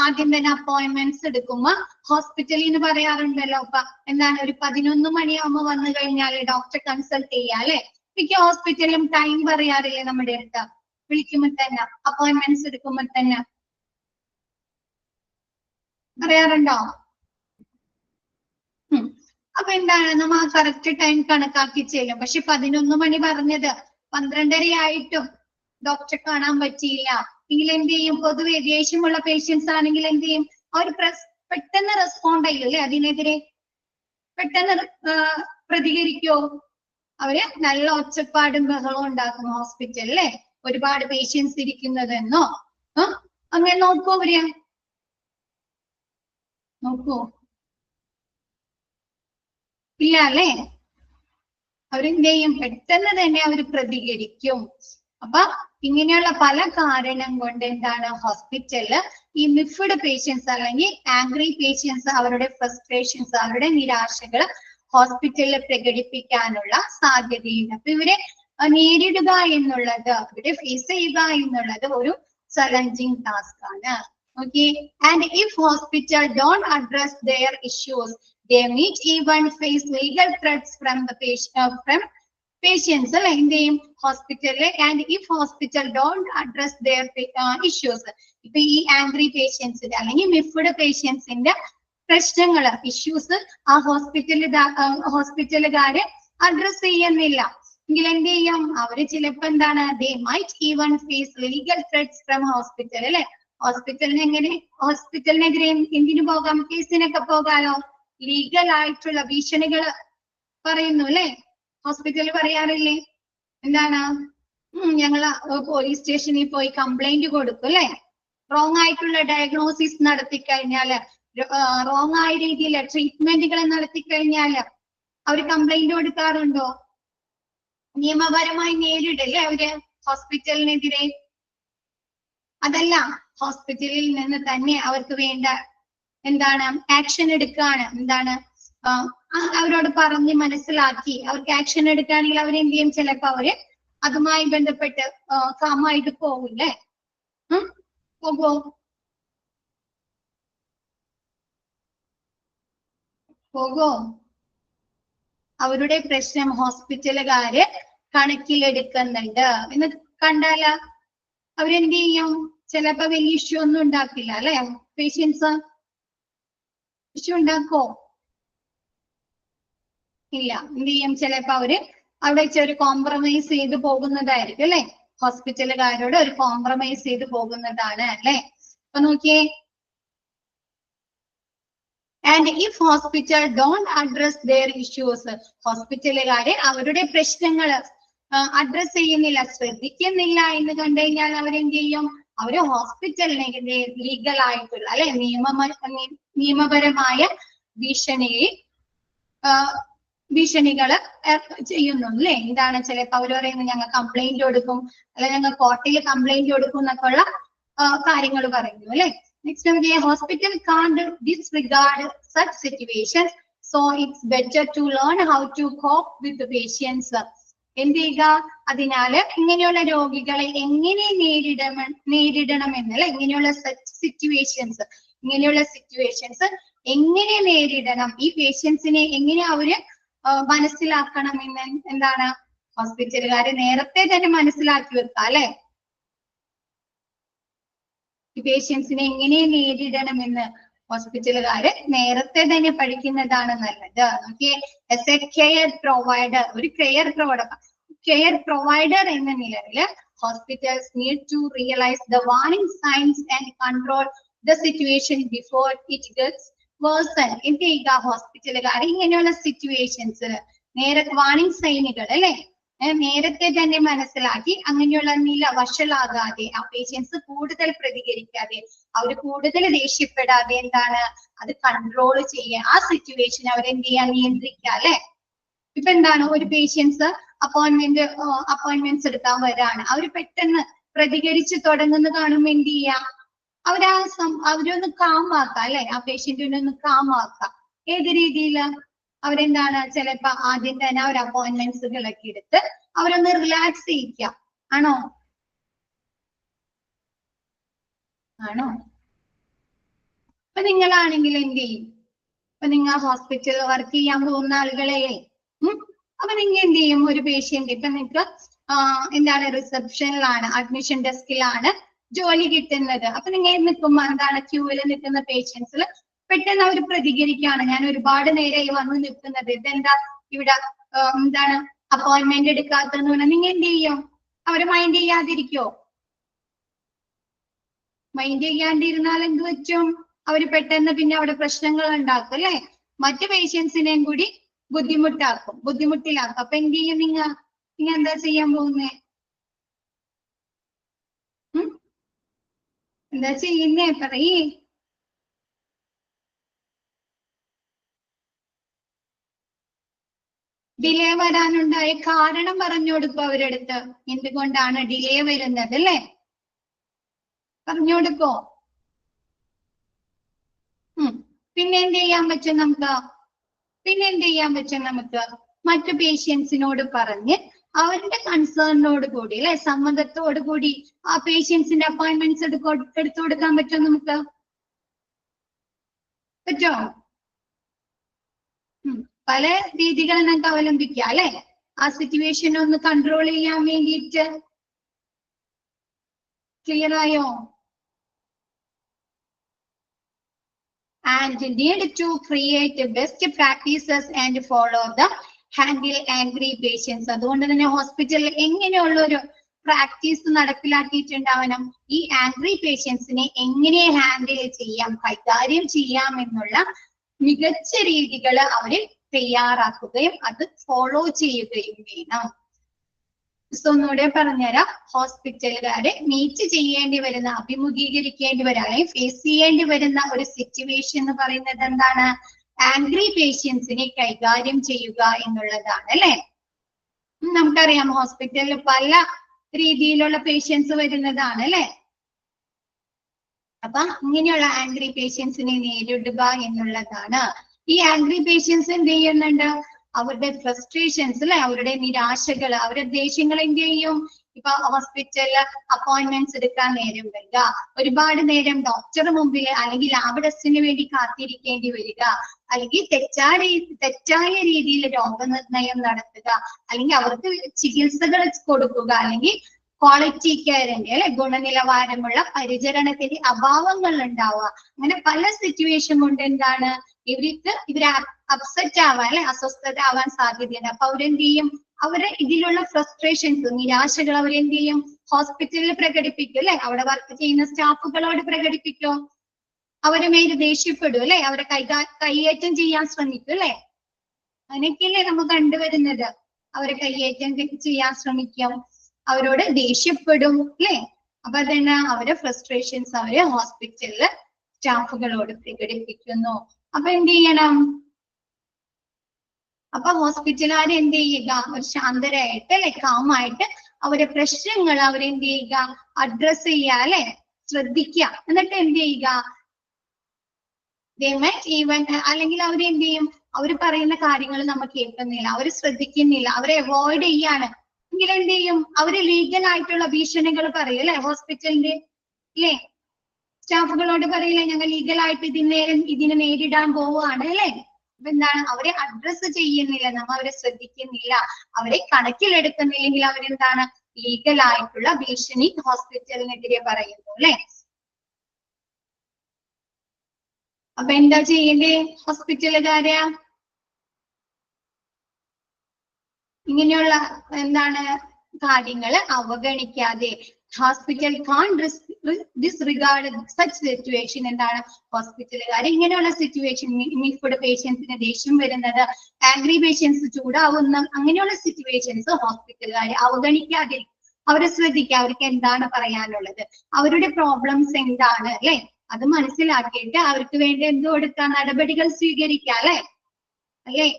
ആദ്യം തന്നെ അപ്പോയിന്റ്മെന്റ്സ് എടുക്കുമ്പോ ഹോസ്പിറ്റലിൽ നിന്ന് പറയാറുണ്ടല്ലോ, എന്താണ്, ഒരു 11 മണിയാകുമ്പോ വന്നു കഴിഞ്ഞാൽ ഡോക്ടറെ കൺസൾട്ട് ചെയ്യാം അല്ലെ. മിക്ക ഹോസ്പിറ്റലിലും ടൈം പറയാറില്ലേ നമ്മുടെ അടുത്ത്, വിളിക്കുമ്പോ തന്നെ, അപ്പോയിന്റ്മെന്റ്സ് എടുക്കുമ്പോ തന്നെ പറയാറുണ്ടോ? അപ്പൊ എന്താണ്, നമ്മ ആ കറക്റ്റ് ടൈം കണക്കാക്കി ചെല്ലും. പക്ഷെ 11 മണി പറഞ്ഞത് 12:30 ആയിട്ടും ഡോക്ടറെ കാണാൻ പറ്റിയില്ല എങ്കിൽ എന്ത് ചെയ്യും? പൊതുവെ ദേഷ്യമുള്ള പേഷ്യൻസ് ആണെങ്കിൽ എന്ത് ചെയ്യും? അവർ പെട്ടെന്ന് റെസ്പോണ്ട് ചെയ്യില്ലേ, അതിനെതിരെ പെട്ടെന്ന് പ്രതികരിക്കോ? അവര് നല്ല ഒച്ചപ്പാടും ബഹളവും ഉണ്ടാക്കും ഹോസ്പിറ്റലിലെ, ഒരുപാട് പേഷ്യൻസ് ഇരിക്കുന്നതെന്നോ അങ്ങനെ നോക്കൂ, അവര് നോക്കൂ ഇല്ല അല്ലേ. അവരെന്ത് ചെയ്യും? പെട്ടെന്ന് തന്നെ അവർ പ്രതികരിക്കും. അപ്പൊ ഇങ്ങനെയുള്ള പല കാരണം കൊണ്ട് എന്താണ്, ഹോസ്പിറ്റലില് ഈ മിഫ്ഡ് പേഷ്യൻസ് അല്ലെങ്കിൽ ആംഗ്രി പേഷ്യൻസ് അവരുടെ ഫ്രസ്ട്രേഷൻസ്, അവരുടെ നിരാശകൾ ഹോസ്പിറ്റലിൽ പ്രകടിപ്പിക്കാനുള്ള സാധ്യതയുണ്ട്. അപ്പൊ ഇവരെ നേരിടുക എന്നുള്ളത്, ഇവരെ ഫേസ് ചെയ്യുക എന്നുള്ളത് ഒരു ചലഞ്ചിങ് ടാസ്ക് ആണ്. Okay, and if hospital don't address their issues, they may even face legal threats from the patients അല്ലെ, എന്ത് ചെയ്യും ഹോസ്പിറ്റലില്. And if hospital don't address their issues, ഇപ്പൊ ഈ ആംഗ്രി പേഷ്യൻസിന്റെ അല്ലെങ്കിൽ മിഫ്ഡ് പേഷ്യൻസിന്റെ പ്രശ്നങ്ങള്, ഇഷ്യൂസ് ആ ഹോസ്പിറ്റലുകാര് അഡ്രസ് ചെയ്യുന്നില്ല എങ്കിൽ എന്ത് ചെയ്യും? അവര് ചിലപ്പോ എന്താണ്, they might even face legal threats from hospital അല്ലെ. ഹോസ്പിറ്റലിനെതിരെ എന്തിനു പോകാം? കേസിനൊക്കെ പോകാലോ. ലീഗൽ ആയിട്ടുള്ള ഭീഷണികൾ പറയുന്നു അല്ലെ, ഹോസ്പിറ്റലിൽ പറയാറില്ലേ? എന്താണ്, ഞങ്ങള് പോലീസ് സ്റ്റേഷനിൽ പോയി കംപ്ലൈന്റ് കൊടുക്കും അല്ലെ. റോങ് ആയിട്ടുള്ള ഡയഗ്നോസിസ് നടത്തി കഴിഞ്ഞാല്, റോങ് ആയ രീതിയിൽ ട്രീറ്റ്മെന്റുകൾ നടത്തി കഴിഞ്ഞാല് അവര് കംപ്ലൈന്റ് കൊടുക്കാറുണ്ടോ? നിയമപരമായി നേരിടല്ലേ അവര് ഹോസ്പിറ്റലിനെതിരെ? അതല്ല, ഹോസ്പിറ്റലിൽ നിന്ന് തന്നെ അവർക്ക് വേണ്ട എന്താണ് ആക്ഷൻ എടുക്കുകയാണ്. എന്താണ് അവരോട് പറഞ്ഞ് മനസ്സിലാക്കി അവർക്ക് ആക്ഷൻ എടുക്കുകയാണെങ്കിൽ അവരെന്ത് ചെയ്യും? ചിലപ്പോ അവര് അതുമായി ബന്ധപ്പെട്ട് കാമായിട്ട് പോകില്ലേ? പോകോ? പോകോ? അവരുടെ പ്രശ്നം ഹോസ്പിറ്റലുകാര് കണക്കിലെടുക്കുന്നുണ്ട് എന്ന് കണ്ടാല അവരെന്ത് ചെയ്യും? ചിലപ്പോ വലിയ ഇഷ്യൂ ഒന്നും ഉണ്ടാക്കില്ല അല്ലെ? പേഷ്യൻസ് ഇഷ്യൂ ഉണ്ടാക്കോ? ഇല്ല. എന്ത് ചെയ്യും? ചിലപ്പോ അവര് അവിടെ ഒരു കോംപ്രമൈസ് ചെയ്ത് പോകുന്നതായിരിക്കും അല്ലെ? ഹോസ്പിറ്റലുകാരോട് ഒരു കോംപ്രമൈസ് ചെയ്ത് പോകുന്നതാണ് അല്ലെ? അപ്പൊ നോക്കിയേ, and if hospital don't address their issues, ഹോസ്പിറ്റലുകാരെ അവരുടെ പ്രശ്നങ്ങൾ അഡ്രസ് ചെയ്യുന്നില്ല, ശ്രദ്ധിക്കുന്നില്ല എന്ന് കണ്ടു കഴിഞ്ഞാൽ അവരെന്ത് ചെയ്യും? അവര് ഹോസ്പിറ്റലിനെ ലീഗൽ ആയിട്ടുള്ള അല്ലെ നിയമപരമായ ഭീഷണികള് ചെയ്യുന്നു അല്ലെ? എന്താണ്? ചിലപ്പോ അവര് പറയുന്നത് ഞങ്ങൾ കംപ്ലൈന്റ് കൊടുക്കും, അല്ലെ ഞങ്ങൾ കോർട്ടിൽ കംപ്ലൈന്റ് കൊടുക്കും എന്നൊക്കെ ഉള്ള കാര്യങ്ങൾ പറയുന്നു അല്ലെ? നെക്സ്റ്റ് നോക്കിയേ, hospital can't disregard such situations, so it's better to learn how to cope with the patients. എന്ത് ചെയ്യുക? അതിനാല് ഇങ്ങനെയുള്ള രോഗികളെ എങ്ങനെ നേരിടണമെന്ന് അല്ലെ? ഇങ്ങനെയുള്ള സിറ്റുവേഷൻസ് എങ്ങനെ നേരിടണം, ഈ പേഷ്യൻസിനെ എങ്ങനെ അവര് മനസ്സിലാക്കണമെന്ന് എന്താണ് ഹോസ്പിറ്റലുകാരെ നേരത്തെ തന്നെ മനസ്സിലാക്കി വെക്കുക അല്ലെ? ഈ പേഷ്യൻസിനെ എങ്ങനെ നേരിടണമെന്ന് ഹോസ്പിറ്റലുകാര് നേരത്തെ തന്നെ പഠിക്കുന്നതാണ് നല്ലത്. Okay, as a care provider, ഒരു കെയർ പ്രൊവൈഡർ എന്ന നിലയിൽ hospitals need to realise the warning signs and control the situation before it gets worsen. എന്ത് ചെയ്യുക? ഹോസ്പിറ്റലുകാർ ഇങ്ങനെയുള്ള സിറ്റുവേഷൻസ് വാർണിംഗ് സൈനുകൾ അല്ലെ നേരത്തെ തന്നെ മനസ്സിലാക്കി അങ്ങനെയുള്ള നില വഷളാകാതെ, ആ പേഷ്യൻസ് കൂടുതൽ പ്രതികരിക്കാതെ, അവർ കൂടുതൽ ദേഷ്യപ്പെടാതെ എന്താണ് അത് കൺട്രോൾ ചെയ്യുക, ആ സിറ്റുവേഷൻ അവരെന്ത് ചെയ്യാൻ നിയന്ത്രിക്കുക അല്ലെ? ഇപ്പൊ എന്താണ്, ഒരു പേഷ്യൻസ് അപ്പോയിന്റ്മെന്റ്സ് എടുക്കാൻ വരാണ്, അവര് പെട്ടെന്ന് പ്രതികരിച്ച് തുടങ്ങുന്ന കാണുമ്പോൾ എന്ത് ചെയ്യാം? അവരൊന്ന് കാമാക്കാം അല്ലെ? ആ പേഷ്യന്റിനെ ഒന്ന് കാമാക്കാം. ഏത് രീതിയില്? അവരെന്താണ് ചിലപ്പോ ആദ്യം തന്നെ അവർ അപ്പോയിന്റ്മെന്റ്സുകളൊക്കെ എടുത്ത് അവരൊന്ന് റിലാക്സ് ചെയ്യിക്കാം. ആണോ? അപ്പൊ നിങ്ങളാണെങ്കിൽ എന്ത് ചെയ്യും? അപ്പൊ നിങ്ങൾ ഹോസ്പിറ്റലിൽ വർക്ക് ചെയ്യാൻ പോകുന്ന ആളുകളെ അപ്പൊ നിങ്ങൾ എന്ത് ചെയ്യും? ഒരു പേഷ്യന്റ് ഇപ്പൊ നിങ്ങൾക്ക് എന്താണ് റിസപ്ഷനിലാണ്, അഡ്മിഷൻ ഡെസ്കിലാണ് ജോലി കിട്ടുന്നത്. അപ്പൊ നിങ്ങൾ നിൽക്കുമ്പോ എന്താണ് ക്യൂവിൽ നിൽക്കുന്ന പേഷ്യൻസിൽ പെട്ടെന്ന് അവർ പ്രതികരിക്കുകയാണ്, ഞാൻ ഒരുപാട് നേരമായി വന്ന് നിൽക്കുന്നത്, ഇതെന്താ ഇവിടെ എന്താണ് അപ്പോയിന്റ്മെന്റ് എടുക്കാത്തെന്ന് പറഞ്ഞാൽ നിങ്ങൾ എന്ത് ചെയ്യും? അവര് മൈൻഡ് ചെയ്യാതിരിക്കോ? മൈൻഡ് ചെയ്യാണ്ടിരുന്നാൽ എന്ത് പറ്റും? അവര് പെട്ടെന്ന് പിന്നെ അവിടെ പ്രശ്നങ്ങൾ ഉണ്ടാക്കും അല്ലെ? മറ്റു പേഷ്യൻസിനെയും കൂടി ബുദ്ധിമുട്ടിലാക്കും. അപ്പൊ എന്ത് ചെയ്യും? നിങ്ങൾ എന്താ ചെയ്യാൻ പോകുന്നേ? എന്താ ചെയ്യുന്നേ? പറയേ. ഡിലേ വരാനുണ്ടായ കാരണം പറഞ്ഞു കൊടുക്കും അവരെടുത്ത്. എന്തുകൊണ്ടാണ് ഡിലേ വരുന്നത് അല്ലെ? പറഞ്ഞു കൊടുക്കോ? പിന്നെ എന്ത് ചെയ്യാൻ പറ്റും നമുക്ക്? മറ്റു പേഷ്യൻസിനോട് പറഞ്ഞ് അവരുടെ കൺസേണിനോട് കൂടി അല്ലെ, സമ്മതത്തോടു കൂടി ആ പേഷ്യൻസിന്റെ അപ്പോയിന്റ്മെന്റ്സ് എടുത്തു കൊടുക്കാൻ പറ്റുമോ നമുക്ക്? പറ്റോ? പല രീതികൾ നമുക്ക് അവലംബിക്കാം അല്ലെ, ആ സിറ്റുവേഷൻ ഒന്ന് കൺട്രോൾ ചെയ്യാൻ വേണ്ടിയിട്ട്. ക്ലിയർ ആയോ? and need to create best practices and follow the handle angry patients. അതുകൊണ്ട് തന്നെ ഹോസ്പിറ്റലിൽ എങ്ങനെയുള്ള ഒരു പ്രാക്ടീസ് നടപ്പിലാക്കിയിട്ടുണ്ടാവണം? ഈ ആംഗ്രി പേഷ്യൻസിനെ എങ്ങനെ ഹാൻഡിൽ ചെയ്യാം, കൈകാര്യം ചെയ്യാം എന്നുള്ള മികച്ച രീതികൾ അവര് തയ്യാറാക്കുകയും അത് ഫോളോ ചെയ്യുകയും വേണം. ഒന്നുകൂടെ പറഞ്ഞുതരാം. ഹോസ്പിറ്റലുകാരെ മീറ്റ് ചെയ്യേണ്ടി വരുന്ന, അഭിമുഖീകരിക്കേണ്ടി വരിക അല്ലെങ്കിൽ ഫേസ് ചെയ്യേണ്ടി വരുന്ന ഒരു സിറ്റുവേഷൻ എന്ന് പറയുന്നത് എന്താണ്? ആംഗ്രി പേഷ്യൻസിനെ കൈകാര്യം ചെയ്യുക എന്നുള്ളതാണ് അല്ലെ? നമുക്കറിയാം ഹോസ്പിറ്റലിൽ പല രീതിയിലുള്ള പേഷ്യൻസ് വരുന്നതാണ് അല്ലെ? അപ്പൊ ഇങ്ങനെയുള്ള ആംഗ്രി പേഷ്യൻസിനെ നേരിടുക എന്നുള്ളതാണ്. ഈ ആംഗ്രി പേഷ്യൻസ് എന്ത് ചെയ്യുന്നുണ്ട്? അവരുടെ ഫ്രസ്ട്രേഷൻസ് അല്ലെ, അവരുടെ നിരാശകൾ, അവരുടെ ദേഷ്യങ്ങൾ എന്ത് ചെയ്യും? ഇപ്പൊ ഹോസ്പിറ്റലിൽ അപ്പോയിന്റ്മെന്റ്സ് എടുക്കാൻ നേരം വരിക, ഒരുപാട് നേരം ഡോക്ടർ മുമ്പിൽ അല്ലെങ്കിൽ ലാബ് ടെസ്റ്റിന് വേണ്ടി കാത്തിരിക്കേണ്ടി വരിക, അല്ലെങ്കിൽ തെറ്റായ രീതിയിൽ രോഗനിർണയം നടത്തുക, അല്ലെങ്കിൽ അവർക്ക് ചികിത്സകൾ കൊടുക്കുക, അല്ലെങ്കിൽ ക്വാളിറ്റി കെയറിന്റെ അല്ലെ ഗുണനിലവാരമുള്ള പരിചരണത്തിന്റെ അഭാവങ്ങൾ ഉണ്ടാവുക. അങ്ങനെ പല സിറ്റുവേഷൻ കൊണ്ട് എന്താണ് ഇവര് അപ്സെറ്റ് ആവാൻ അല്ലെ അസ്വസ്ഥത ആവാൻ സാധ്യതയുണ്ട്. അപ്പൊ അവരെന്ത് ചെയ്യും? അവരെ ഇതിലുള്ള ഫ്രസ്ട്രേഷൻസ്, നിരാശകൾ അവരെന്ത് ചെയ്യും? ഹോസ്പിറ്റലിൽ പ്രകടിപ്പിക്കും അല്ലെ, അവിടെ വർക്ക് ചെയ്യുന്ന സ്റ്റാഫുകളോട് പ്രകടിപ്പിക്കും, അവരെ മേൽ ദേഷ്യപ്പെടും അല്ലെ, അവരെ കൈയേറ്റം ചെയ്യാൻ ശ്രമിക്കും അല്ലെ. അങ്ങനെയൊക്കെയല്ലേ നമ്മൾ കണ്ടുവരുന്നത്. അവരെ കൈയേറ്റം ചെയ്യാൻ ശ്രമിക്കും, അവരോട് ദേഷ്യപ്പെടും അല്ലെ. അപ്പൊ അതന്നെ അവരെ ഫ്രസ്ട്രേഷൻസ് അവര് ഹോസ്പിറ്റലില് സ്റ്റാഫുകളോട് പ്രകടിപ്പിക്കുന്നു. അപ്പൊ എന്ത് ചെയ്യണം? അപ്പൊ ഹോസ്പിറ്റലുകാർ എന്ത് ചെയ്യുക? ഒരു ശാന്തരായിട്ട് അല്ലെ, കാമായിട്ട് അവരെ പ്രശ്നങ്ങൾ അവരെന്ത് ചെയ്യുക? അഡ്രസ് ചെയ്യുക അല്ലെ, ശ്രദ്ധിക്കുക. എന്നിട്ട് എന്ത് ചെയ്യുക? ഈവൻ അല്ലെങ്കിൽ അവരെന്ത് ചെയ്യും? അവര് പറയുന്ന കാര്യങ്ങൾ നമ്മൾ കേൾക്കുന്നില്ല, അവര് ശ്രദ്ധിക്കുന്നില്ല, അവരെ അവോയ്ഡ് ചെയ്യാണ് എങ്കിൽ എന്ത് ചെയ്യും? അവര് ലീഗൽ ആയിട്ടുള്ള ഭീഷണികൾ പറയും അല്ലെ, ഹോസ്പിറ്റലിന്റെ അല്ലെ സ്റ്റാഫുകളോട് പറയില്ലേ, ഞങ്ങൾ ലീഗലായിട്ട് ഇതിനെ നേരിടാൻ പോവുകയാണ് അല്ലെ. അപ്പൊ എന്താണ്? അവരെ അഡ്രസ് ചെയ്യുന്നില്ല, നമ്മ അവരെ ശ്രദ്ധിക്കുന്നില്ല, അവരെ കണക്കിലെടുക്കുന്നില്ലെങ്കിൽ അവരെന്താണ്? ലീഗലായിട്ടുള്ള ഭീഷണി ഹോസ്പിറ്റലിനെതിരെ പറയുന്നു അല്ലെ. അപ്പൊ എന്താ ചെയ്യണ്ടേ ഹോസ്പിറ്റലുകാരെ? ഇങ്ങനെയുള്ള എന്താണ് കാര്യങ്ങള് അവഗണിക്കാതെ, ഹോസ്പിറ്റൽ കാൺ ഡിസ്റിഗാർഡ് സച്ച് സിറ്റുവേഷൻ. എന്താണ്? ഹോസ്പിറ്റലുകാർ ഇങ്ങനെയുള്ള സിറ്റുവേഷൻ, മിക്സ്ഡ് പേഷ്യൻസിന് ദേഷ്യം വരുന്നത്, ആംഗ്രി പേഷ്യൻസ് ചൂടാവുന്ന അങ്ങനെയുള്ള സിറ്റുവേഷൻസ് ഹോസ്പിറ്റലുകാർ അവഗണിക്കാതെ അവരെ ശ്രദ്ധിക്കുക, അവർക്ക് എന്താണ് പറയാനുള്ളത്, അവരുടെ പ്രോബ്ലംസ് എന്താണ് അല്ലെ, അത് മനസ്സിലാക്കിയിട്ട് അവർക്ക് വേണ്ടി എന്ത് കൊടുക്കുക? നടപടികൾ സ്വീകരിക്കുക അല്ലെ.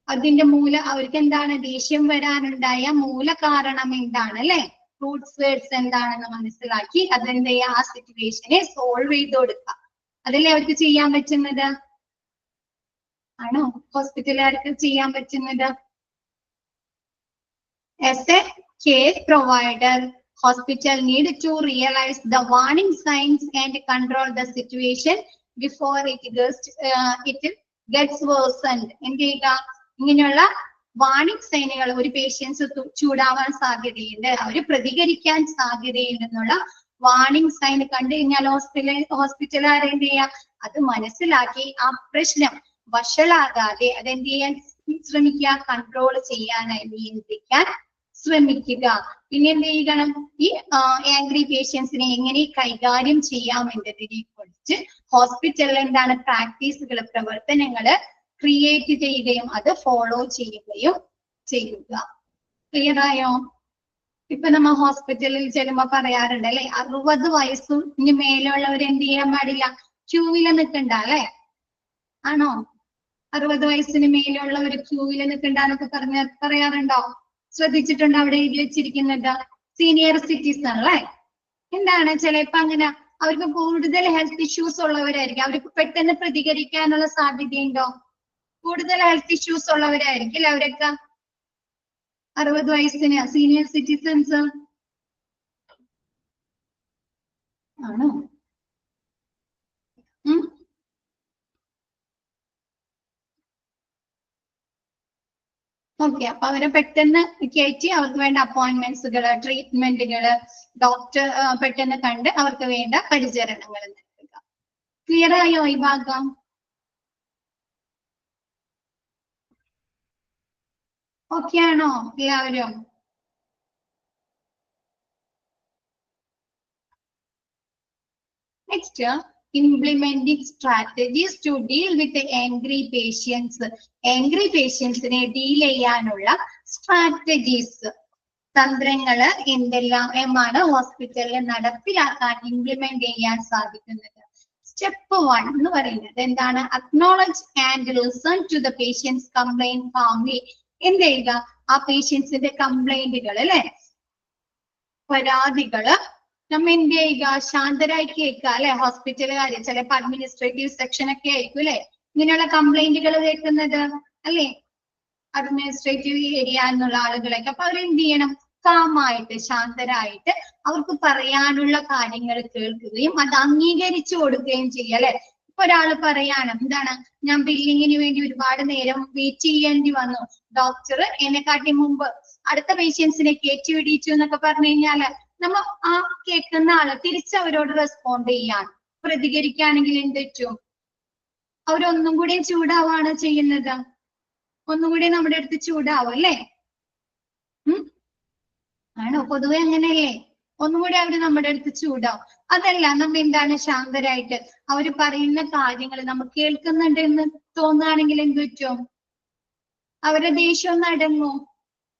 അതിന്റെ അവർക്ക് എന്താണ് ദേഷ്യം വരാനുണ്ടായ മൂല കാരണം എന്താണ് അല്ലെ, റൂട്ട്സ് വേർഡ്സ് എന്താണെന്ന് മനസ്സിലാക്കി അതെന്ത് ചെയ്യുക? ആ സിറ്റുവേഷനെ സോൾവ് ചെയ്ത് കൊടുക്കുക. അതല്ലേ അവർക്ക് ചെയ്യാൻ പറ്റുന്നത്? ആണോ ഹോസ്പിറ്റലുകാർക്ക് ചെയ്യാൻ പറ്റുന്നത്? As a care provider, hospital need to realize the warning signs and control the situation before it gets worsened. എന്ത് ചെയ്യുക? ഇങ്ങനെയുള്ള വാണിംഗ് സൈനുകൾ, ഒരു പേഷ്യൻസ് ചൂടാവാൻ സാധ്യതയുണ്ട്, അവര് പ്രതികരിക്കാൻ സാധ്യതയുണ്ടെന്നുള്ള വാണിംഗ് സൈൻ കണ്ടു കഴിഞ്ഞാൽ ഹോസ്പിറ്റലുകാർ എന്ത് ചെയ്യുക? അത് മനസ്സിലാക്കി ആ പ്രശ്നം വഷളാകാതെ അതെന്ത് ചെയ്യാൻ ശ്രമിക്കുക? കൺട്രോൾ ചെയ്യാനായി, നിയന്ത്രിക്കാൻ ശ്രമിക്കുക. പിന്നെ എന്ത് ചെയ്യണം? ഈ ആംഗ്രി പേഷ്യൻസിനെ എങ്ങനെ കൈകാര്യം ചെയ്യാം എന്നതിനെ കുറിച്ച് ഹോസ്പിറ്റലിൽ എന്താണ് പ്രാക്ടീസുകൾ, പ്രവർത്തനങ്ങള് ക്രിയേറ്റ് ചെയ്യുകയും അത് ഫോളോ ചെയ്യുകയും ചെയ്യുക. ക്ലിയർ ആയോ? ഇപ്പൊ നമ്മ ഹോസ്പിറ്റലിൽ ചെല്ലുമ്പോ പറയാറുണ്ട് അല്ലെ, 60 വയസ്സിന് മേലുള്ളവർ എന്ത് ചെയ്യാൻ പാടില്ല? ക്യൂവില് നിൽക്കണ്ട അല്ലെ. ആണോ? 60 വയസ്സിന് മേലുള്ളവർ ക്യൂവില് നിൽക്കണ്ടെന്നൊക്കെ പറയാറുണ്ടോ? ശ്രദ്ധിച്ചിട്ടുണ്ടോ? അവിടെ എഴുതി വെച്ചിരിക്കുന്നത് സീനിയർ സിറ്റിസൺ അല്ലെ. എന്താണ്? ചിലപ്പോ അങ്ങനെ അവർക്ക് കൂടുതൽ ഹെൽത്ത് ഇഷ്യൂസ് ഉള്ളവരായിരിക്കും, അവർക്ക് പെട്ടെന്ന് പ്രതികരിക്കാനുള്ള സാധ്യതയുണ്ടോ? കൂടുതൽ ഹെൽത്ത് ഇഷ്യൂസ് ഉള്ളവരായിരിക്കും അവരൊക്കെ 60 വയസ്സിന് സീനിയർ സിറ്റിസൺസ് ആണോ? ഓക്കെ. അപ്പൊ അവരെ പെട്ടെന്ന് കയറ്റി അവർക്ക് വേണ്ട അപ്പോയിന്റ്മെന്റ്സുകള്, ട്രീറ്റ്മെന്റുകള് ഡോക്ടർ പെട്ടെന്ന് കണ്ട് അവർക്ക് വേണ്ട പരിചരണങ്ങൾ നൽകുക. ക്ലിയർ ആയോ ഈ ഭാഗം? ഓക്കെ ആണോ എല്ലാവരും? Next, implementing strategies to deal with the angry patients. Angry patientsനെ ഡീൽ ചെയ്യാനുള്ള സ്ട്രാറ്റജീസ്, തന്ത്രങ്ങള് എന്തെല്ലാമാണ് ഹോസ്പിറ്റലിൽ നടപ്പിലാക്കാൻ, ഇംപ്ലിമെന്റ് ചെയ്യാൻ സാധിക്കുന്നത്? സ്റ്റെപ്പ് 1 എന്ന് പറയുന്നത് എന്താണ്? Acknowledge and listen to the patients complaint calmly. എന്ത് ചെയ്യുക? ആ പേഷ്യൻസിന്റെ കംപ്ലൈന്റുകൾ അല്ലെ, പരാതികള് നമ്മ എന്ത് ചെയ്യുക, ശാന്തരായി കേൾക്കുക അല്ലെ. ഹോസ്പിറ്റലുകാര് ചിലപ്പോ അഡ്മിനിസ്ട്രേറ്റീവ് സെക്ഷൻ ഒക്കെ ആയിരിക്കും അല്ലെ ഇങ്ങനെയുള്ള കംപ്ലൈന്റുകൾ കേൾക്കുന്നത് അല്ലെ, അഡ്മിനിസ്ട്രേറ്റീവ് ഏരിയ എന്നുള്ള ആളുകളൊക്കെ. അപ്പൊ അവരെന്ത് ചെയ്യണം, കാമായിട്ട് ശാന്തരായിട്ട് അവർക്ക് പറയാനുള്ള കാര്യങ്ങൾ കേൾക്കുകയും അത് അംഗീകരിച്ചു കൊടുക്കുകയും ചെയ്യുക അല്ലെ. ഇപ്പൊ ഒരാൾ പറയാണ് എന്താണ്, ഞാൻ ബില്ലിങ്ങിന് വേണ്ടി ഒരുപാട് നേരം വെയിറ്റ് ചെയ്യേണ്ടി വന്നു, ഡോക്ടർ എന്നെക്കാട്ടി മുമ്പ് അടുത്ത പേഷ്യൻസിനെ കയറ്റി വിടിച്ചു എന്നൊക്കെ പറഞ്ഞു കഴിഞ്ഞാല് നമ്മ ആ കേൾക്കുന്ന ആള് തിരിച്ച് അവരോട് റെസ്പോണ്ട് ചെയ്യാണ്, പ്രതികരിക്കുകയാണെങ്കിൽ എന്ത് പറ്റും, അവരൊന്നും കൂടി ചൂടാവാണ് ചെയ്യുന്നത്, ഒന്നുകൂടി നമ്മുടെ അടുത്ത് ചൂടാവും അല്ലേ. ആണോ? പൊതുവെ അങ്ങനെയല്ലേ, ഒന്നുകൂടി അവര് നമ്മുടെ അടുത്ത് ചൂടാവും. അതല്ല, നമ്മ എന്താണ് ശാന്തരായിട്ട് അവര് പറയുന്ന കാര്യങ്ങൾ നമ്മൾ കേൾക്കുന്നുണ്ട് എന്ന് തോന്നുകയാണെങ്കിൽ എന്ത് പറ്റും, അവരുടെ ദേഷ്യം ഒന്ന് അടങ്ങും.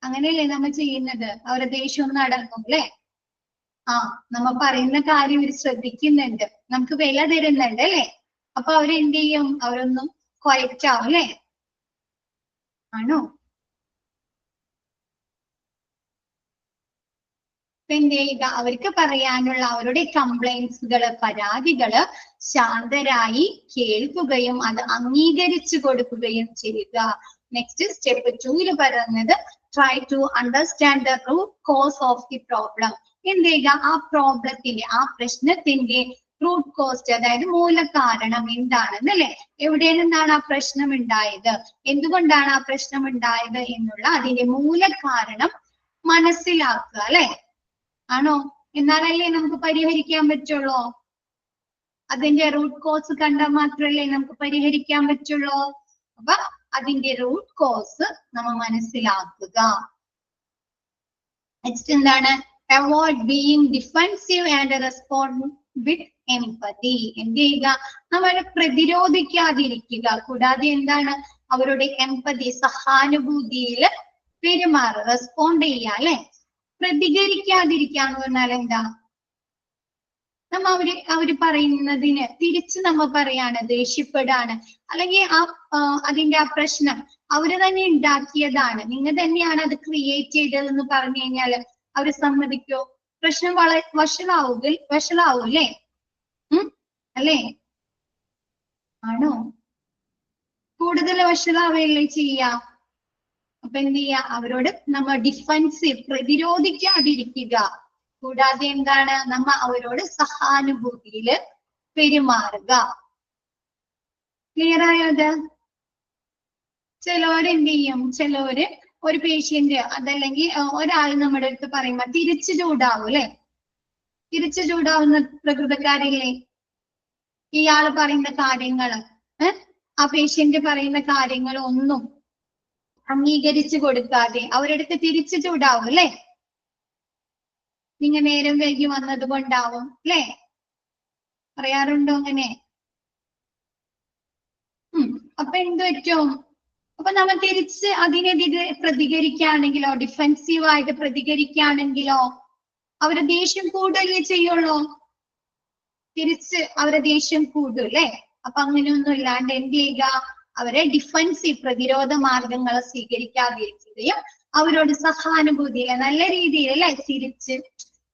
അങ്ങനെയല്ലേ നമ്മൾ ചെയ്യുന്നത്, അവരുടെ ദേഷ്യം ഒന്ന് അടങ്ങും അല്ലെ. ആ, നമ്മ പറയുന്ന കാര്യം ഇവര് ശ്രദ്ധിക്കുന്നുണ്ട്, നമുക്ക് വില തരുന്നുണ്ട് അല്ലെ. അപ്പൊ അവരെന്ത് ചെയ്യും, അവരൊന്നും ക്വയറ്റാവും അല്ലെ. ആണോ? എന്ത് ചെയ്യുക, അവർക്ക് പറയാനുള്ള അവരുടെ കംപ്ലൈന്റ്സുകള് പരാതികള് ശാന്തരായി കേൾക്കുകയും അത് അംഗീകരിച്ചു കൊടുക്കുകയും ചെയ്യുക. നെക്സ്റ്റ് സ്റ്റെപ്പ് 2 പറയുന്നത് try to understand the root cause of the problem. എന്ത് ചെയ്യുക, ആ പ്രോബ്ലത്തിന്റെ ആ പ്രശ്നത്തിന്റെ റൂട്ട് കോസ്റ്റ്, അതായത് മൂലകാരണം എന്താണെന്ന് അല്ലെ, എവിടെ നിന്നാണ് ആ പ്രശ്നം ഉണ്ടായത്, എന്തുകൊണ്ടാണ് ആ പ്രശ്നം ഉണ്ടായത് എന്നുള്ള അതിന്റെ മൂലകാരണം മനസ്സിലാക്കുക അല്ലെ. ആണോ? എന്നാലല്ലേ നമുക്ക് പരിഹരിക്കാൻ പറ്റുള്ളൂ. അതിന്റെ റൂട്ട് കോസ് കണ്ടാൽ മാത്രമല്ലേ നമുക്ക് പരിഹരിക്കാൻ പറ്റുള്ളൂ. അപ്പൊ അതിന്റെ റൂട്ട് കോസ് നമ്മൾ മനസ്സിലാക്കുക. നെക്സ്റ്റ് എന്താണ്, avoid being defensive and respond with empathy. എന്ത് ചെയ്യുക, നമ്മൾ പ്രതിരോധിക്കാതിരിക്കുക, കൂടാതെ എന്താണ് അവരുടെ എംപതി സഹാനുഭൂതിയിൽ പെരുമാറുക, റെസ്പോണ്ട് ചെയ്യുക അല്ലെ. പ്രതികരിക്കാതിരിക്കാന്ന് പറഞ്ഞാൽ എന്താ, നമ്മ അവര് പറയുന്നതിന് തിരിച്ച് നമ്മ പറയാണ്, ദേഷ്യപ്പെടാണ്, അല്ലെങ്കിൽ അതിന്റെ ആ പ്രശ്നം അവര് തന്നെ ഉണ്ടാക്കിയതാണ്, നിങ്ങൾ തന്നെയാണ് അത് ക്രിയേറ്റ് ചെയ്തതെന്ന് പറഞ്ഞു കഴിഞ്ഞാല് അവര് സമ്മതിക്കോ? പ്രശ്നം വഷളാവും അല്ലേ. അല്ലേ? ആണോ? കൂടുതൽ വഷളാവുകയല്ലേ ചെയ്യാ. അപ്പൊ എന്ത് ചെയ്യാ, അവരോട് നമ്മ ഡിഫെൻസീവ് പ്രതിരോധിക്കാതിരിക്കുക, കൂടാതെ എന്താണ് നമ്മ അവരോട് സഹാനുഭൂതിയില് പെരുമാറുക. ക്ലിയർ ആയത്? ചിലവര് എന്ത് ചെയ്യും, ചിലവര് ഒരു പേഷ്യന്റ് അതല്ലെങ്കിൽ ഒരാൾ നമ്മുടെ അടുത്ത് പറയുമ്പോ തിരിച്ചു ചൂടാവും അല്ലെ. തിരിച്ചു ചൂടാവുന്ന പ്രകൃതക്കാരില്ലേ. ഇയാള് പറയുന്ന കാര്യങ്ങള് ആ പേഷ്യന്റ് പറയുന്ന കാര്യങ്ങൾ ഒന്നും അംഗീകരിച്ചു കൊടുക്കാതെ അവരെടുത്ത് തിരിച്ചു ചൂടാവും അല്ലെ. നിങ്ങൾ നേരം വൈകി വന്നത് കൊണ്ടാവും അല്ലെ, പറയാറുണ്ടോ അങ്ങനെ? അപ്പൊ എന്ത് പറ്റും, അപ്പൊ നമ്മൾ തിരിച്ച് അതിനെതിരെ പ്രതികരിക്കുകയാണെങ്കിലോ, ഡിഫെൻസീവായിട്ട് പ്രതികരിക്കുകയാണെങ്കിലോ അവരെ ദേഷ്യം കൂടുതലേ ചെയ്യുള്ളൂ, തിരിച്ച് അവരെ ദേഷ്യം കൂടും അല്ലെ. അപ്പൊ അങ്ങനെയൊന്നും ഇല്ലാണ്ട് എന്ത് ചെയ്യുക, അവരെ ഡിഫെൻസീവ് പ്രതിരോധ മാർഗങ്ങൾ സ്വീകരിക്കാതിരിക്കുകയും അവരോട് സഹാനുഭൂതിയില്ല നല്ല രീതിയിൽ അല്ലെ തിരിച്ച്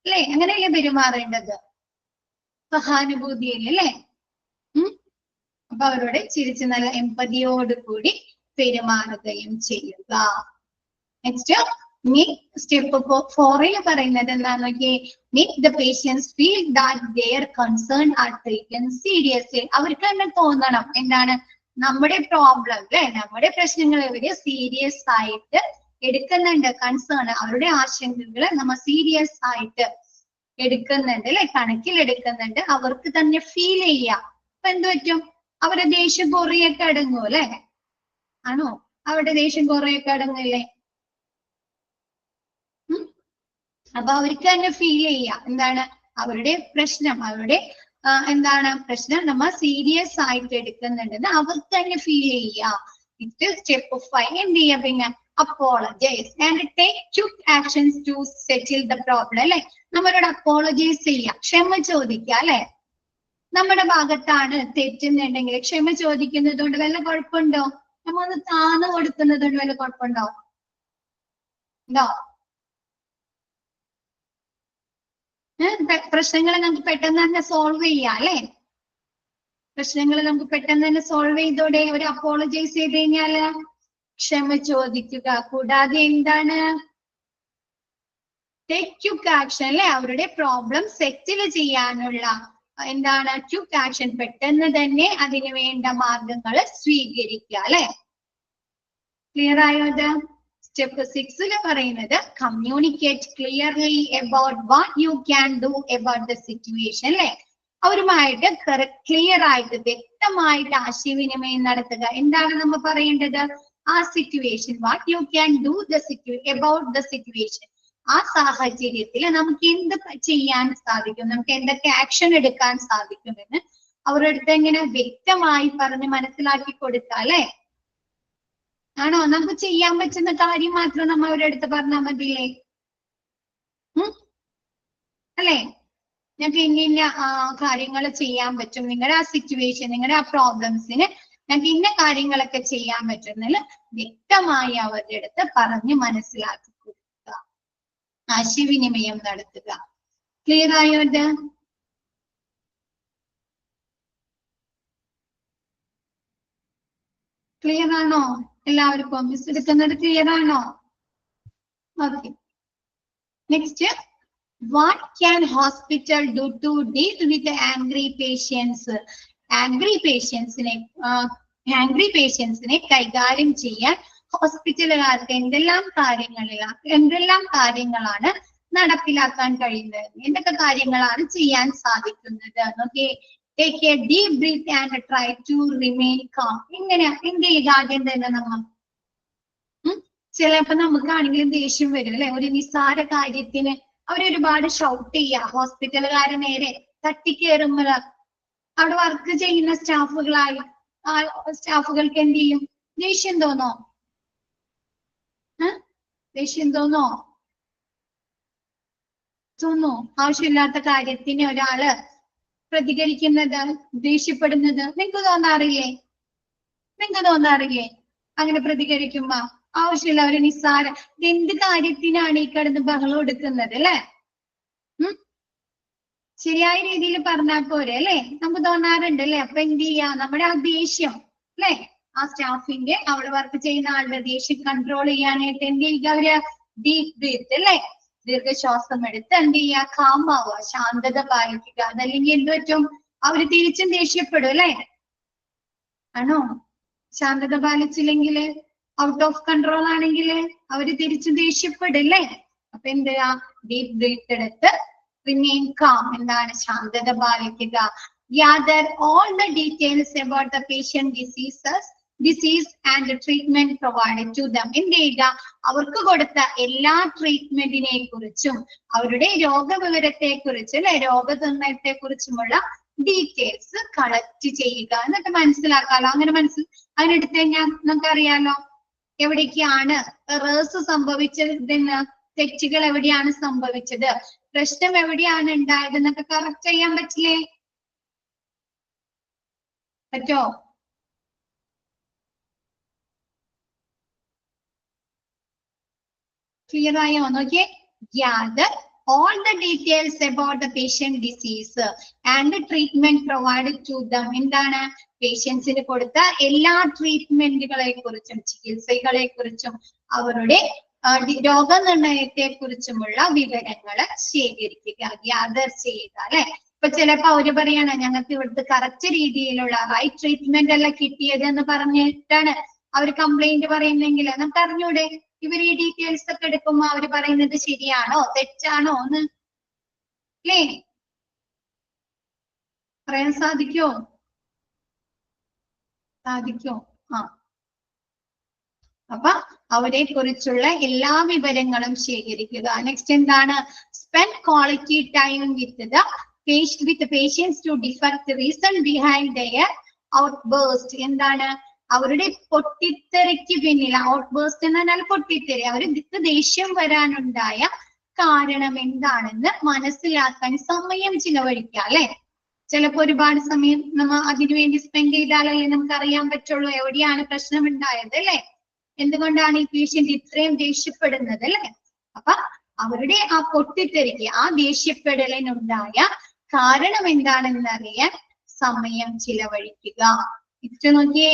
അല്ലെ, അങ്ങനെയല്ലേ പെരുമാറേണ്ടത്, സഹാനുഭൂതിയിൽ അല്ലെ. അപ്പൊ അവരോട് ചിരിച്ച് നല്ല എംപതിയോട് കൂടി പെരുമാറുകയും ചെയ്യുക. നെക്സ്റ്റ് സ്റ്റെപ്പ് 4 പറയുന്നത് എന്താന്ന് നോക്കിയേ, make the patients feel that their concern are taken seriously. അവർക്ക് തന്നെ തോന്നണം എന്താണ്, നമ്മുടെ പ്രോബ്ലം അല്ലെ, നമ്മുടെ പ്രശ്നങ്ങൾ ഇവര് സീരിയസ് ആയിട്ട് എടുക്കുന്നുണ്ട്, കൺസേൺ അവരുടെ ആശങ്കകള് നമ്മൾ സീരിയസ് ആയിട്ട് എടുക്കുന്നുണ്ട് അല്ലെ, കണക്കിലെടുക്കുന്നുണ്ട്, അവർക്ക് തന്നെ ഫീൽ ചെയ്യാം. അപ്പൊ എന്ത് പറ്റും, അവരുടെ ദേഷ്യം കുറെയൊക്കെ അടങ്ങും അല്ലെ. ആണോ? അവരുടെ ദേഷ്യം കുറെയൊക്കെ അടങ്ങില്ലേ. അപ്പൊ അവർക്ക് തന്നെ ഫീൽ ചെയ്യാം എന്താണ്, അവരുടെ പ്രശ്നം, അവരുടെ എന്താണ് പ്രശ്നം നമ്മൾ സീരിയസ് ആയിട്ട് എടുക്കുന്നുണ്ടെന്ന് അവർക്ക് തന്നെ ഫീൽ ചെയ്യാം. സ്റ്റെപ്പ് 5 എന്ത് ചെയ്യാം, പിന്നെ apologise and take quick actions to settle the problem അല്ലെ. നമ്മളോട് അപ്പോളജൈസ് ചെയ്യാം, ക്ഷമ ചോദിക്കുക അല്ലെ. നമ്മുടെ ഭാഗത്താണ് തെറ്റുന്നുണ്ടെങ്കിൽ ക്ഷമ ചോദിക്കുന്നത് കൊണ്ട് വല്ല കുഴപ്പമുണ്ടോ, നമ്മ ഒന്ന് താന്ന് കൊടുക്കുന്നത് കൊണ്ട് വല്ല കുഴപ്പമുണ്ടോ? ഉണ്ടോ? പ്രശ്നങ്ങൾ നമുക്ക് പെട്ടെന്ന് തന്നെ സോൾവ് ചെയ്യാം അല്ലെ? പ്രശ്നങ്ങൾ നമുക്ക് പെട്ടെന്ന് തന്നെ സോൾവ് ചെയ്തോടെ? ഒരു അപ്പോളജൈസ് ചെയ്ത് കഴിഞ്ഞാല് ക്ഷമ ചോദിക്കുക, കൂടാതെ എന്താണ്, ടേക്ക് ക്വിക്ക് ആക്ഷൻ അല്ലെ? അവരുടെ പ്രോബ്ലം സെറ്റിൽ ചെയ്യാനുള്ള എന്താണ് ക്വിക്ക് ആക്ഷൻ, പെട്ടെന്ന് തന്നെ അതിന് വേണ്ട മാർഗങ്ങൾ സ്വീകരിക്കുക അല്ലെ? ക്ലിയർ ആയോ? ഇത് സ്റ്റെപ്പ് 6 പറയുന്നത് communicate clearly about what you can do about the situation അല്ലെ? അവരുമായിട്ട് ക്ലിയർ ആയിട്ട് വ്യക്തമായിട്ട് ആശയവിനിമയം നടത്തുക. എന്താണ് നമ്മൾ പറയേണ്ടത്? ആ situation, what you can do about the situation, ആ സാഹചര്യത്തിൽ നമുക്ക് എന്ത് ചെയ്യാൻ സാധിക്കും, നമുക്ക് എന്തൊക്കെ ആക്ഷൻ എടുക്കാൻ സാധിക്കുമെന്ന് അവരുടെ അടുത്ത് എങ്ങനെ വ്യക്തമായി പറഞ്ഞ് മനസ്സിലാക്കി കൊടുക്കുക അല്ലെ? ആണോ? നമുക്ക് ചെയ്യാൻ പറ്റുന്ന കാര്യം മാത്രം നമ്മൾ അവരുടെ അടുത്ത് പറഞ്ഞാൽ മതിയല്ലേ? അല്ലെ? ഞങ്ങൾക്ക് ഇന്ന കാര്യങ്ങൾ ചെയ്യാൻ പറ്റും, നിങ്ങളുടെ ആ സിറ്റുവേഷൻ, നിങ്ങളുടെ ആ പ്രോബ്ലംസിന് ഞങ്ങൾക്ക് ഇന്ന കാര്യങ്ങളൊക്കെ ചെയ്യാൻ പറ്റുന്നതിൽ വ്യക്തമായി അവരുടെ അടുത്ത് പറഞ്ഞ് മനസ്സിലാക്കി കൊടുക്കുക, ആശയവിനിമയം നടത്തുക. ക്ലിയർ ആയോ? ഇത് ക്ലിയർ ആണോ എല്ലാവർക്കും? മിസ് എടുക്കുന്നത് ക്ലിയർ ആണോ? Okay. Next, what can hospital do to deal with angry patients? Angry patientsനെ കൈകാര്യം ചെയ്യാൻ ഹോസ്പിറ്റലുകാർക്ക് എന്തെല്ലാം കാര്യങ്ങളാണ് നടപ്പിലാക്കാൻ കഴിയുന്നത്? എന്തൊക്കെ കാര്യങ്ങളാണ് ചെയ്യാൻ സാധിക്കുന്നത്? നോക്കിയേ, take a deep breath and try to remain calm. ഇങ്ങനെ എന്ത് ചെയ്യുക? ആദ്യം തന്നെ നമ്മൾ ചിലപ്പോ നമുക്കാണെങ്കിലും ദേഷ്യം വരും അല്ലെ? ഒരു നിസ്സാര കാര്യത്തിന് അവരൊരുപാട് ഷൗട്ട് ചെയ്യുക, ഹോസ്പിറ്റലുകാരെ നേരെ തട്ടിക്കേറുമ്പോൾ അവിടെ വർക്ക് ചെയ്യുന്ന സ്റ്റാഫുകൾക്ക് എന്ത് ചെയ്യും? ദേഷ്യം തോന്നോ? ദേഷ്യം തോന്നോ? ആവശ്യമില്ലാത്ത കാര്യത്തിന് ഒരാള് പ്രതികരിക്കുന്നത്, ദേഷ്യപ്പെടുന്നത് നിങ്ങൾക്ക് തോന്നാറില്ലേ? അങ്ങനെ പ്രതികരിക്കുമ്പോ ആവശ്യമില്ല, ഒരു നിസ്സാര എന്ത് കാര്യത്തിനാണ് ഈ കിടന്ന് ബഹളം എടുക്കുന്നത് അല്ലെ? ശരിയായ രീതിയിൽ പറഞ്ഞാൽ പോരെ അല്ലെ? നമുക്ക് തോന്നാറുണ്ട് അല്ലെ? അപ്പൊ എന്ത് ചെയ്യാ? നമ്മുടെ ആ ദേഷ്യം അല്ലെ, ആ സ്റ്റാഫിന്റെ അവിടെ വർക്ക് ചെയ്യുന്ന ആളുടെ ദേഷ്യം കൺട്രോൾ ചെയ്യാനായിട്ട് എന്ത് ചെയ്യുക? അവര് ഡീപ് ബ്രീത്ത് അല്ലെ, ദീർഘശ്വാസം എടുത്ത് എന്ത് ചെയ്യുക? കാം ആവുക, ശാന്തത പാലിക്കുക. അതല്ലെങ്കിൽ എന്ത് പറ്റും? അവര് തിരിച്ചും ദേഷ്യപ്പെടും അല്ലെ? ആണോ? ശാന്തത പാലിച്ചില്ലെങ്കിൽ, ഔട്ട് ഓഫ് കൺട്രോൾ ആണെങ്കിൽ അവര് തിരിച്ചു ദേഷ്യപ്പെടില്ലേ? അപ്പൊ എന്ത് ചെയ്യാ? ഡീപ് ബ്രീത്ത് എടുത്ത് റിമെയിൻ കാം, എന്താണ്? ശാന്തത പാലിക്കുക. gather all the details about the patient disease and treatment provided to them. എന്ത് ചെയ്യുക? അവർക്ക് കൊടുത്ത എല്ലാ ട്രീറ്റ്മെന്റിനെ കുറിച്ചും അവരുടെ രോഗവിവരത്തെ കുറിച്ച് അല്ലെ, രോഗനിർണയത്തെ കുറിച്ചുമുള്ള ഡീറ്റെയിൽസ് കളക്ട് ചെയ്യുക. എന്നിട്ട് മനസ്സിലാക്കാലോ. അങ്ങനെ അതിനെടുത്ത് കഴിഞ്ഞാൽ നമുക്കറിയാലോ എവിടേക്കാണ് എറേഴ്സ് സംഭവിച്ചതെന്ന്, തെറ്റുകൾ എവിടെയാണ് സംഭവിച്ചത്, പ്രശ്നം എവിടെയാണ് ഉണ്ടായതെന്നൊക്കെ കറക്റ്റ് ചെയ്യാൻ പറ്റില്ലേ? പറ്റോ? ക്ലിയർ ആയോ? നോക്കിയേ, gather all the details about the patient disease and the treatment provided to them. എന്താണ്? പേഷ്യൻസിന് കൊടുത്ത എല്ലാ ട്രീറ്റ്മെന്റുകളെ കുറിച്ചും ചികിത്സകളെ കുറിച്ചും അവരുടെ രോഗനിർണയത്തെ കുറിച്ചുമുള്ള വിവരങ്ങൾ ശേഖരിക്കുക, ഗ്യാദർ ചെയ്യുക അല്ലെ? ഇപ്പൊ ചിലപ്പോ അവര് പറയാണ് ഞങ്ങൾക്ക് ഇവിടുത്തെ കറക്റ്റ് രീതിയിലുള്ള റൈറ്റ് ട്രീറ്റ്മെന്റ് അല്ല കിട്ടിയത് എന്ന് പറഞ്ഞിട്ടാണ് അവർ കംപ്ലൈന്റ് പറയുന്നെങ്കിൽ നമുക്ക് അറിഞ്ഞൂടെ ഇവർ ഈ ഡീറ്റെയിൽസ് ഒക്കെ എടുക്കുമ്പോ അവര് പറയുന്നത് ശരിയാണോ തെറ്റാണോ എന്ന് അല്ലേ പറയാൻ സാധിക്കോ? അപ്പൊ അവരെ കുറിച്ചുള്ള എല്ലാ വിവരങ്ങളും ശേഖരിക്കുക. നെക്സ്റ്റ് എന്താണ്? Spend quality time with patients to detect reason behind their outburst. എന്താണ്? അവരുടെ പൊട്ടിത്തെറിക്ക് പിന്നിൽ, ഔട്ട്ബേഴ്സ്റ്റ് എന്ന് പറഞ്ഞാൽ പൊട്ടിത്തെറി, അവർക്ക് ദേഷ്യം വരാനുണ്ടായ കാരണം എന്താണെന്ന് മനസ്സിലാക്കാൻ സമയം ചിലവഴിക്കുക അല്ലെ? ചിലപ്പോ ഒരുപാട് സമയം നമ്മൾ അതിനുവേണ്ടി സ്പെൻഡ് ചെയ്താലല്ലേ നമുക്ക് അറിയാൻ പറ്റുള്ളൂ എവിടെയാണ് പ്രശ്നം ഉണ്ടായത് അല്ലെ? എന്തുകൊണ്ടാണ് ഈ പേഷ്യന്റ് ഇത്രയും ദേഷ്യപ്പെടുന്നത് അല്ലെ? അപ്പൊ അവരുടെ ആ പൊട്ടിത്തെറിക്ക് ആ ദേഷ്യപ്പെടലിനുണ്ടായ കാരണം എന്താണെന്ന് അറിയാൻ സമയം ചിലവഴിക്കുക. നെക്സ്റ്റ് നോക്കിയേ,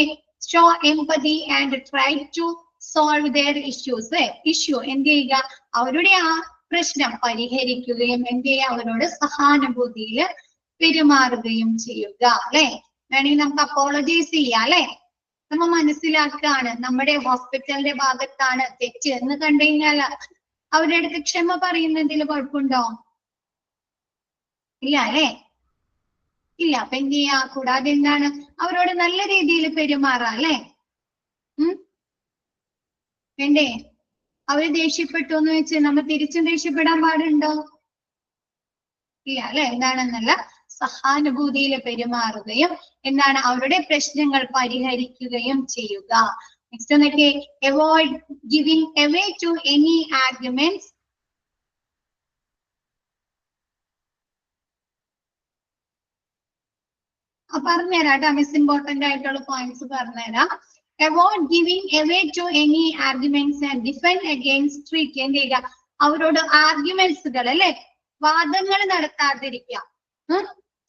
show empathy and try to solve their issues. Issue എന്ത് ചെയ്യുക, അവരുടെ ആ പ്രശ്നം പരിഹരിക്കുകയും എന്ത് ചെയ്യുക, അവരോട് സഹാനുഭൂതിയിൽ പെരുമാറുകയും ചെയ്യുക. അല്ലെ, വേണമെങ്കിൽ നമുക്ക് അപ്പോളജൈസ് ചെയ്യാം. അല്ലെ, നമ്മ മനസ്സിലാക്കുകയാണ് നമ്മുടെ ഹോസ്പിറ്റലിന്റെ ഭാഗത്താണ് തെറ്റ് എന്ന് കണ്ടു കഴിഞ്ഞാൽ അവരുടെ അടുത്ത് ക്ഷമ പറയുന്നതിൽ കുഴപ്പമുണ്ടോ? ഇല്ല അല്ലെ, ഇല്ല. അപ്പൊ എന്ത് ചെയ്യാ, കൂടാതെ എന്താണ്, അവരോട് നല്ല രീതിയിൽ പെരുമാറാം. അല്ലെ, വേണ്ടേ? അവര് ദേഷ്യപ്പെട്ടു എന്ന് വെച്ച് നമ്മൾ തിരിച്ചും ദേഷ്യപ്പെടാൻ പാടുണ്ടോ? ഇല്ല അല്ലെ. എന്താണെന്നല്ല, സഹാനുഭൂതിയിൽ പെരുമാറുകയും എന്താണ് അവരുടെ പ്രശ്നങ്ങൾ പരിഹരിക്കുകയും ചെയ്യുക. നെക്സ്റ്റ് നോക്കിയേ, avoid giving away to any arguments. പറഞ്ഞുതരാം കേട്ടോ, മിസ് ഇമ്പോർട്ടന്റ് ആയിട്ടുള്ള പോയിന്റ്സ് പറഞ്ഞുതരാം. Avoid giving away to any arguments and defend against treat. എന്ത് ചെയ്യുക, അവരോട് ആർഗ്യുമെന്റ്സുകൾ അല്ലെ, വാദങ്ങൾ നടത്താതിരിക്കുക.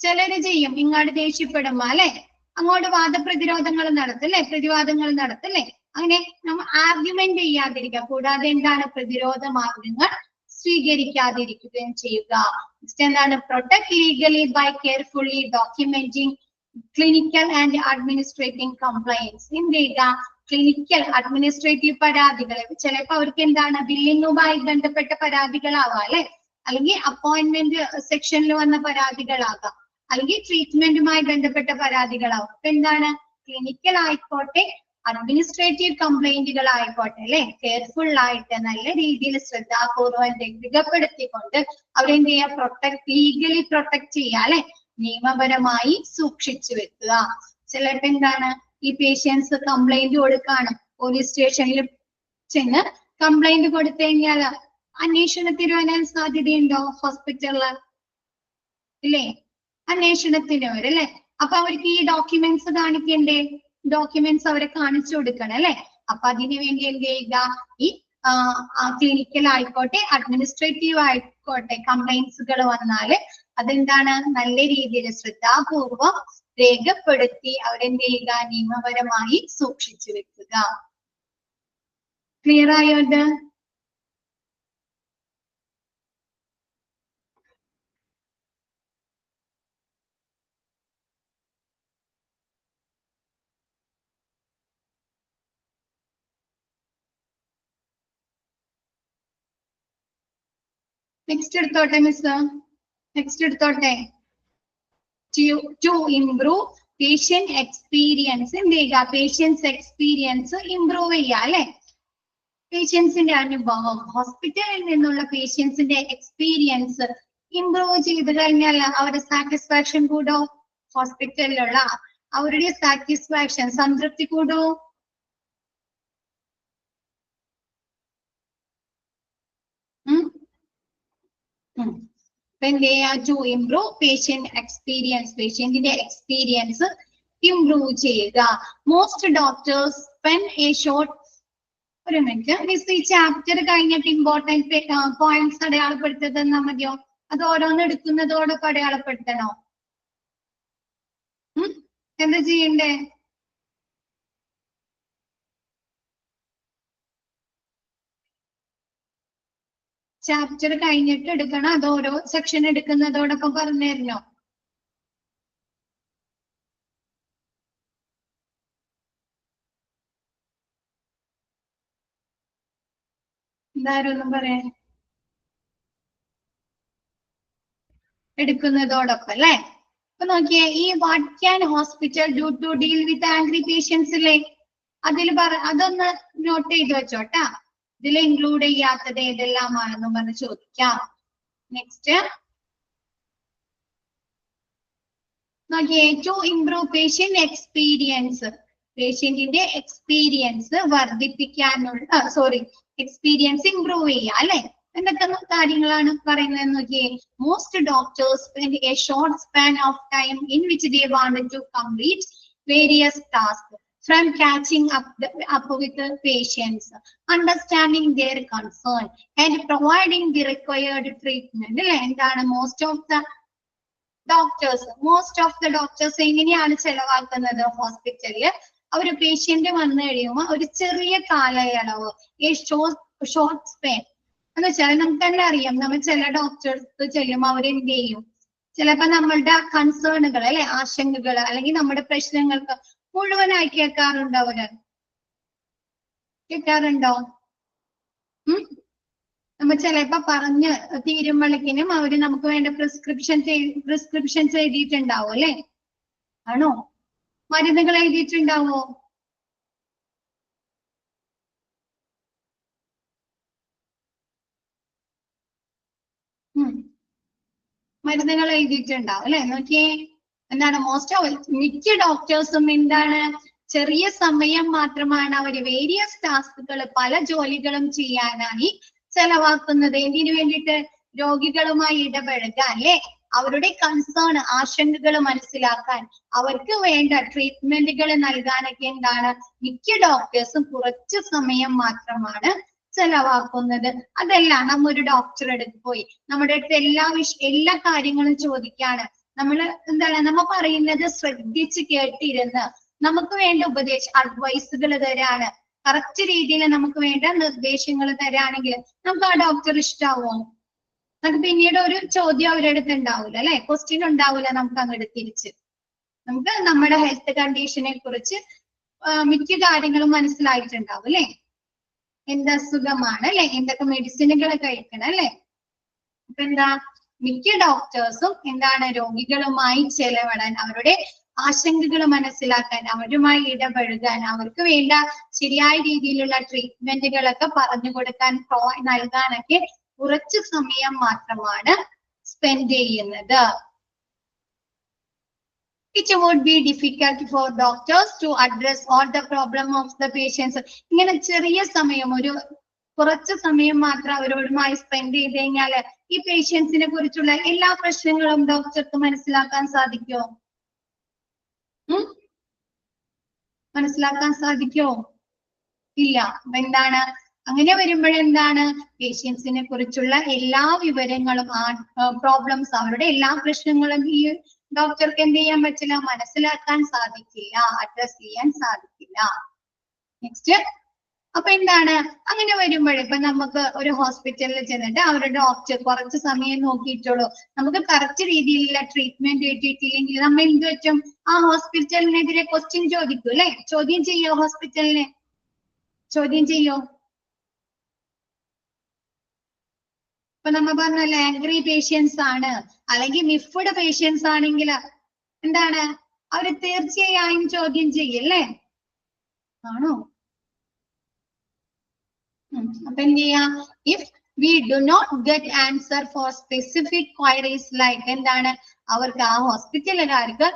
ചിലര് ചെയ്യും, ഇങ്ങോട്ട് ദേഷ്യപ്പെടുമ്പോ അല്ലെ അങ്ങോട്ട് വാദപ്രതിരോധങ്ങൾ നടത്തല്ലേ, പ്രതിവാദങ്ങൾ നടത്തല്ലേ. അങ്ങനെ നമ്മൾ ആർഗ്യുമെന്റ് ചെയ്യാതിരിക്കുക. കൂടാതെ എന്താണ്, പ്രതിരോധ മാർഗങ്ങൾ സ്വീകരിക്കാതിരിക്കുകയും ചെയ്യുക. നെക്സ്റ്റ് എന്താണ്, protect legally by carefully documenting clinical and administrative compliance. എന്ത് ചെയ്യുക, ക്ലിനിക്കൽ അഡ്മിനിസ്ട്രേറ്റീവ് പരാതികൾ. ചിലപ്പോൾ അവർക്ക് എന്താണ്, ബില്ലിങ്ങുമായി ബന്ധപ്പെട്ട പരാതികളാവാം അല്ലെ, അല്ലെങ്കിൽ അപ്പോയിന്റ്മെന്റ് സെക്ഷനിൽ വന്ന പരാതികളാകാം, അല്ലെങ്കിൽ ട്രീറ്റ്മെന്റുമായി ബന്ധപ്പെട്ട പരാതികളാവും. അപ്പൊ എന്താണ്, ക്ലിനിക്കൽ ആയിക്കോട്ടെ അഡ്മിനിസ്ട്രേറ്റീവ് കംപ്ലൈന്റുകൾ ആയിക്കോട്ടെ അല്ലെ, കെയർഫുൾ ആയിട്ട് നല്ല രീതിയിൽ ശ്രദ്ധാപൂർവം രേഖപ്പെടുത്തിക്കൊണ്ട് അവരെന്ത് ചെയ്യുക, ലീഗലി പ്രൊട്ടക്ട് ചെയ്യുക അല്ലെ, നിയമപരമായി സൂക്ഷിച്ചു വെക്കുക. ചിലപ്പോൾ എന്താണ്, ഈ പേഷ്യൻസ് കംപ്ലൈന്റ് കൊടുക്കാണ്, പോലീസ് സ്റ്റേഷനിൽ ചെന്ന് കംപ്ലൈന്റ് കൊടുത്തു കഴിഞ്ഞാൽ അന്വേഷണത്തിന് വരാൻ സാധ്യതയുണ്ടോ ഹോസ്പിറ്റലില്? ഇല്ലേ, അന്വേഷണത്തിന് വരും അല്ലെ. അപ്പൊ അവർക്ക് ഈ ഡോക്യുമെന്റ്സ് കാണിക്കണ്ടേ, ഡോക്യുമെന്റ്സ് അവരെ കാണിച്ചു കൊടുക്കണം അല്ലെ. അപ്പൊ അതിനു വേണ്ടി എന്ത് ചെയ്യുക, ഈ ക്ലിനിക്കൽ ആയിക്കോട്ടെ അഡ്മിനിസ്ട്രേറ്റീവ് ആയിക്കോട്ടെ കംപ്ലൈന്റ്സുകൾ വന്നാല് അതെന്താണ്, നല്ല രീതിയിൽ ശ്രദ്ധാപൂർവം രേഖപ്പെടുത്തി അവരെന്ത് ചെയ്യുക, നിയമപരമായി സൂക്ഷിച്ചു വെക്കുക. ക്ലിയർ ആയോ ഇത്? നെക്സ്റ്റ് എടുത്തോട്ടെ മിസ്, നെക്സ്റ്റ് എടുത്തോട്ടെ. To improve patient experience. എന്ത് ചെയ്യുക, പേഷ്യൻസ് എക്സ്പീരിയൻസ് ഇംപ്രൂവ് ചെയ്യുക അല്ലെ. പേഷ്യൻസിന്റെ അനുഭവം, ഹോസ്പിറ്റലിൽ നിന്നുള്ള പേഷ്യൻസിന്റെ എക്സ്പീരിയൻസ് ഇംപ്രൂവ് ചെയ്ത് കഴിഞ്ഞാൽ അവരുടെ സാറ്റിസ്ഫാക്ഷൻ കൂടോ, ഹോസ്പിറ്റലിലുള്ള അവരുടെ സാറ്റിസ്ഫാക്ഷൻ സംതൃപ്തി കൂടോ? To improve patient experience, പേഷ്യന്റിന്റെ എക്സ്പീരിയൻസ് ഇംപ്രൂവ് ചെയ്യുക. Most doctors spend a short, ഒരു മിനിറ്റ് മിസ്, ഈ ചാപ്റ്റർ കഴിഞ്ഞിട്ട് ഇമ്പോർട്ടൻറ്റ് പോയിന്റ്സ് അടയാളപ്പെടുത്തി തന്നാ മതിയോ, അത് ഓരോന്ന് എടുക്കുന്നതോടൊപ്പം അടയാളപ്പെടുത്തണോ? എന്താ ചെയ്യണ്ടേ? ചാപ്റ്റർ കഴിഞ്ഞിട്ട് എടുക്കണം, അത് ഓരോ സെക്ഷൻ എടുക്കുന്നതോടൊപ്പം പറഞ്ഞു തരണോ? എന്തായാലും ഒന്നും പറയാൻ, എടുക്കുന്നതോടൊപ്പം അല്ലെ. അപ്പൊ നോക്കിയേ, ഈ what can hospital do to deal with angry patients ഇല്ലേ, അതിൽ അതൊന്ന് നോട്ട് ചെയ്ത് വെച്ചോട്ടാ. ഇതിൽ ഇൻക്ലൂഡ് ചെയ്യാത്തത് ഏതെല്ലാമാണെന്ന് പറഞ്ഞ് ചോദിക്കാം. നെക്സ്റ്റ് നോക്കിയേ, ടു ഇംപ്രൂവ് പേഷ്യന്റ് എക്സ്പീരിയൻസ്, പേഷ്യന്റിന്റെ എക്സ്പീരിയൻസ് വർദ്ധിപ്പിക്കാനുള്ള, എക്സ്പീരിയൻസ് ഇംപ്രൂവ് ചെയ്യുക അല്ലെ. എന്തൊക്കെ കാര്യങ്ങളാണ് പറയുന്നത് നോക്കിയേ. Most doctors spend a short span of time in which they wanted to complete various tasks. from catching up with the patients, understanding their concern, and providing the required treatment. എന്താണ് most of the doctors എങ്ങനെയാണ് ചെലവാക്കുന്നത് ഹോസ്പിറ്റലില്? ഒരു patient വന്നു കഴിയുമ്പോൾ ഒരു ചെറിയ കാലയളവ്, short സ്പെൻ എന്ന് വെച്ചാൽ നമുക്ക് തന്നെ അറിയാം, നമ്മൾ ചില ഡോക്ടേഴ്സ് ചെല്ലുമ്പോൾ അവരെന്ത് ചെയ്യും, ചിലപ്പോ നമ്മളുടെ കൺസേണുകൾ ആശങ്കകൾ അല്ലെങ്കിൽ നമ്മുടെ പ്രശ്നങ്ങൾക്ക് മുഴുവനായി കേൾക്കാറുണ്ടോ? കേൾക്കാറുണ്ടോ? നമ്മൾ ചിലപ്പോ പറഞ്ഞ് തീരുമ്പോഴേക്കിനും അവര് നമുക്ക് വേണ്ട പ്രിസ്ക്രിപ്ഷൻസ് എഴുതിയിട്ടുണ്ടാവും അല്ലെ? ആണോ? മരുന്നുകൾ എഴുതിയിട്ടുണ്ടാവോ? മരുന്നുകൾ എഴുതിയിട്ടുണ്ടാവും അല്ലെ? നോക്കിയേ, എന്താണ് മിക്ക ഡോക്ടേഴ്സും എന്താണ്, ചെറിയ സമയം മാത്രമാണ് അവര് വേരിയസ് ടാസ്കുകൾ, പല ജോലികളും ചെയ്യാനായി ചെലവാക്കുന്നത്. എന്തിനു വേണ്ടിയിട്ട്? രോഗികളുമായി ഇടപഴകാൻ അല്ലെ? അവരുടെ കൺസേൺ, ആശങ്കകൾ മനസ്സിലാക്കാൻ, അവർക്ക് വേണ്ട ട്രീറ്റ്മെന്റുകൾ നൽകാനൊക്കെ എന്താണ്, മിക്ക ഡോക്ടേഴ്സും കുറച്ച് സമയം മാത്രമാണ് ചെലവാക്കുന്നത്. അതല്ല, നമ്മ ഒരു ഡോക്ടറെ അടുത്ത് പോയി നമ്മുടെ അടുത്ത് എല്ലാ കാര്യങ്ങളും ചോദിക്കാണ്, നമ്മള് എന്താണ് നമ്മ പറയുന്നത് ശ്രദ്ധിച്ച് കേട്ടിരുന്ന് നമുക്ക് വേണ്ട അഡ്വൈസുകൾ തരാണ്, കറക്റ്റ് രീതിയിൽ നമുക്ക് വേണ്ട നിർദ്ദേശങ്ങൾ തരാണെങ്കിൽ നമുക്ക് ആ ഡോക്ടർ ഇഷ്ടാവോ? നമുക്ക് പിന്നീട് ഒരു ചോദ്യം അവരുടെ അടുത്ത് ഉണ്ടാവില്ല അല്ലെ? ക്വസ്റ്റ്യൻ ഉണ്ടാവില്ല നമുക്ക് അങ്ങോട്ട് തിരിച്ച്. നമുക്ക് നമ്മുടെ ഹെൽത്ത് കണ്ടീഷനെ കുറിച്ച് മിക്ക കാര്യങ്ങളും മനസ്സിലായിട്ടുണ്ടാവും അല്ലെ? എന്ത് അസുഖമാണ് അല്ലെ, എന്തൊക്കെ മെഡിസിനുകൾ കഴിക്കണം അല്ലെ? അപ്പൊ എന്താ, മിക്ക ഡോക്ടേഴ്സും എന്താണ്, രോഗികളുമായി ചെലവിടാൻ, അവരുടെ ആശങ്കകൾ മനസ്സിലാക്കാൻ, അവരുമായി ഇടപഴകാൻ, അവർക്ക് വേണ്ട ശരിയായ രീതിയിലുള്ള ട്രീറ്റ്മെന്റുകളൊക്കെ പറഞ്ഞു കൊടുക്കാൻ, നൽകാനൊക്കെ കുറച്ച് സമയം മാത്രമാണ് സ്പെൻഡ് ചെയ്യുന്നത്. It would be difficult for doctors to address all the problem of the patients. ഇങ്ങനെ ചെറിയ സമയം, കുറച്ച് സമയം മാത്രം അവരോടുമായി സ്പെൻഡ് ചെയ്ത് കഴിഞ്ഞാൽ ഈ പേഷ്യൻസിനെ കുറിച്ചുള്ള എല്ലാ പ്രശ്നങ്ങളും ഡോക്ടർക്ക് മനസ്സിലാക്കാൻ സാധിക്കുമോ? മനസ്സിലാക്കാൻ സാധിക്കോ? ഇല്ല. അപ്പൊ എന്താണ്, അങ്ങനെ വരുമ്പോഴെന്താണ്, പേഷ്യൻസിനെ കുറിച്ചുള്ള എല്ലാ വിവരങ്ങളും, പ്രോബ്ലംസ്, അവരുടെ എല്ലാ പ്രശ്നങ്ങളും ഈ ഡോക്ടർക്ക് എന്ത് ചെയ്യാൻ പറ്റില്ല, മനസ്സിലാക്കാൻ സാധിക്കില്ല, അഡ്രസ് ചെയ്യാൻ സാധിക്കില്ല. നെക്സ്റ്റ്, അപ്പൊ എന്താണ്, അങ്ങനെ വരുമ്പോൾ ഇപ്പൊ നമുക്ക് ഒരു ഹോസ്പിറ്റലിൽ ചെന്നിട്ട് അവരുടെ ഡോക്ടർ കുറച്ച് സമയം നോക്കിയിട്ടുള്ളൂ, നമുക്ക് കറക്റ്റ് രീതിയിലുള്ള ട്രീറ്റ്മെന്റ് കിട്ടിയിട്ടില്ലെങ്കിൽ നമ്മൾ എന്ത് പറ്റും, ആ ഹോസ്പിറ്റലിനെതിരെ ക്വസ്റ്റ്യൻ ചോദിക്കും അല്ലെ? ചോദ്യം ചെയ്യോ? ഹോസ്പിറ്റലിനെ ചോദ്യം ചെയ്യോ? ഇപ്പൊ നമ്മൾ പറഞ്ഞല്ലോ, ആംഗ്രി പേഷ്യൻസ് ആണ് അല്ലെങ്കിൽ മിഫ്ഡ് പേഷ്യൻസ് ആണെങ്കിൽ എന്താണ്, അവര് തീർച്ചയായും ചോദ്യം ചെയ്യല്ലേ? ആണോ? അപ്പൊ എന്ത് ചെയ്യാം, if we do not get answer for specific queries like, എന്താണ്, അവർക്ക് ആ ഹോസ്പിറ്റലുകാർക്ക്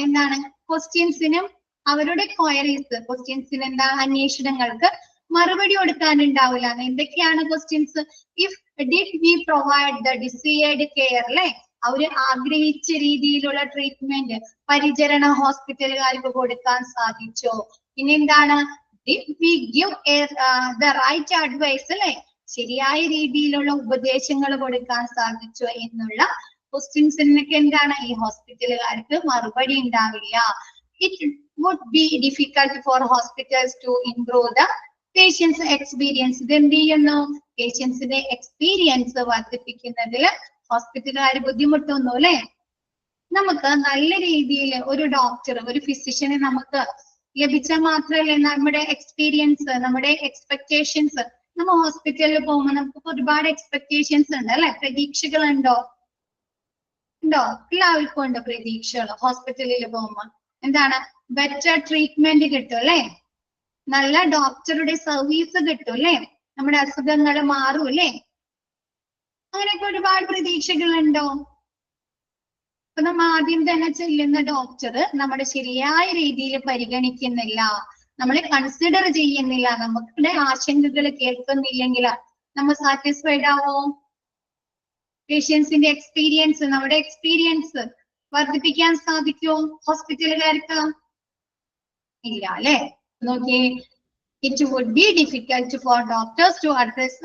എന്താണ് ക്വസ്റ്റ്യൻസിനും അവരുടെ ക്വസ്റ്റ്യൻസിന് എന്താ, അന്വേഷണങ്ങൾക്ക് മറുപടി കൊടുക്കാനുണ്ടാവില്ല. എന്തൊക്കെയാണ് questions? If did V provide the desired care അല്ലെ? അവര് ആഗ്രഹിച്ച രീതിയിലുള്ള ട്രീറ്റ്മെന്റ്, പരിചരണം ഹോസ്പിറ്റലുകാർക്ക് കൊടുക്കാൻ സാധിച്ചോ? പിന്നെ എന്താണ്, did we give the right advice അല്ലെ? ശരിയായ രീതിയിലുള്ള ഉപദേശങ്ങൾ കൊടുക്കാൻ സാധിച്ചോ എന്നുള്ള ക്വസ്റ്റ്യൻസിനൊക്കെ എന്താണ്, ഈ ഹോസ്പിറ്റലുകാർക്ക് മറുപടി ഉണ്ടാവില്ല. It would be difficult for hospitals to improve the patient's experience. ഇത് എന്ത് ചെയ്യുന്നു, പേഷ്യൻസിന്റെ എക്സ്പീരിയൻസ് വർദ്ധിപ്പിക്കുന്നതിൽ ഹോസ്പിറ്റലുകാർ ബുദ്ധിമുട്ടുന്നു അല്ലെ? നമുക്ക് നല്ല രീതിയിൽ ഒരു ഡോക്ടർ, ഒരു ഫിസിഷ്യനെ നമുക്ക് ലഭിച്ചാൽ മാത്രമല്ലേ നമ്മുടെ എക്സ്പീരിയൻസ്, നമ്മുടെ എക്സ്പെക്ടേഷൻസ്, നമ്മൾ ഹോസ്പിറ്റലിൽ പോകുമ്പോൾ നമുക്ക് ഒരുപാട് എക്സ്പെക്ടേഷൻസ് ഉണ്ട് അല്ലെ? പ്രതീക്ഷകൾ ഉണ്ടോ? എല്ലാവർക്കും ഉണ്ട് പ്രതീക്ഷകൾ. ഹോസ്പിറ്റലിൽ പോകുമ്പോൾ എന്താണ്, ബെറ്റർ ട്രീറ്റ്മെന്റ് കിട്ടും അല്ലെ? നല്ല ഡോക്ടറുടെ സർവീസ് കിട്ടും അല്ലെ? നമ്മുടെ അസുഖങ്ങൾ മാറും അല്ലെ? അങ്ങനെയൊക്കെ ഒരുപാട് പ്രതീക്ഷകൾ ഉണ്ടോ? അപ്പൊ നമ്മൾ ആദ്യം തന്നെ ചെല്ലുന്ന ഡോക്ടർ നമ്മുടെ ശരിയായ രീതിയിൽ പരിഗണിക്കുന്നില്ല, നമ്മളെ കൺസിഡർ ചെയ്യുന്നില്ല, നമ്മുടെ ആശങ്കകൾ കേൾക്കുന്നില്ലെങ്കിൽ നമ്മൾ സാറ്റിസ്ഫൈഡ് ആവോ? പേഷ്യൻസിന്റെ എക്സ്പീരിയൻസ്, നമ്മുടെ എക്സ്പീരിയൻസ് വർദ്ധിപ്പിക്കാൻ സാധിക്കുമോ ഹോസ്പിറ്റലുകാർക്ക്? ഇല്ല അല്ലെ? നോക്കിയേ, it would be difficult for doctors to address,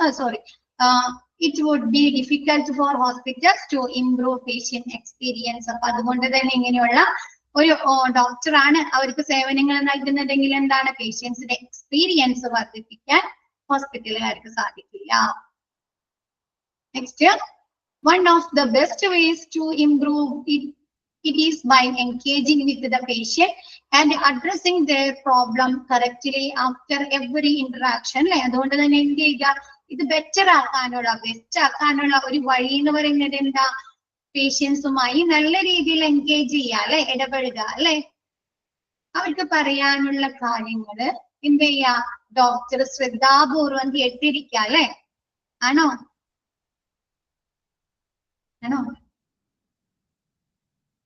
it would be difficult for hospitals to improve patient experience. അപ്പൊ അതുകൊണ്ട് തന്നെ ഇങ്ങനെയുള്ള ഒരു ഡോക്ടറാണ് അവർക്ക് സേവനങ്ങൾ നൽകുന്നതെങ്കിൽ എന്താണ്, പേഷ്യൻസിന്റെ എക്സ്പീരിയൻസ് വർദ്ധിപ്പിക്കാൻ ഹോസ്പിറ്റലുകാർക്ക് സാധിക്കില്ല. Next, one of the best ways to improve it is by engaging with the patient and addressing their problem correctly after every interaction. അല്ലെ? അതുകൊണ്ട് തന്നെ എന്ത് ചെയ്യുക, ഇത് ബെറ്റർ ആക്കാനുള്ള, ബെസ്റ്റ് ആക്കാനുള്ള ഒരു വഴി എന്ന് പറയുന്നത് എന്താ, പേഷ്യൻസുമായി നല്ല രീതിയിൽ എൻഗേജ് ചെയ്യുക അല്ലെ, ഇടപെടുക അല്ലെ. അവർക്ക് പറയാനുള്ള കാര്യങ്ങള് എന്ത് ചെയ്യാ, ഡോക്ടർ ശ്രദ്ധാപൂർവം കേട്ടിരിക്കുക അല്ലെ. ആണോ? ആണോ?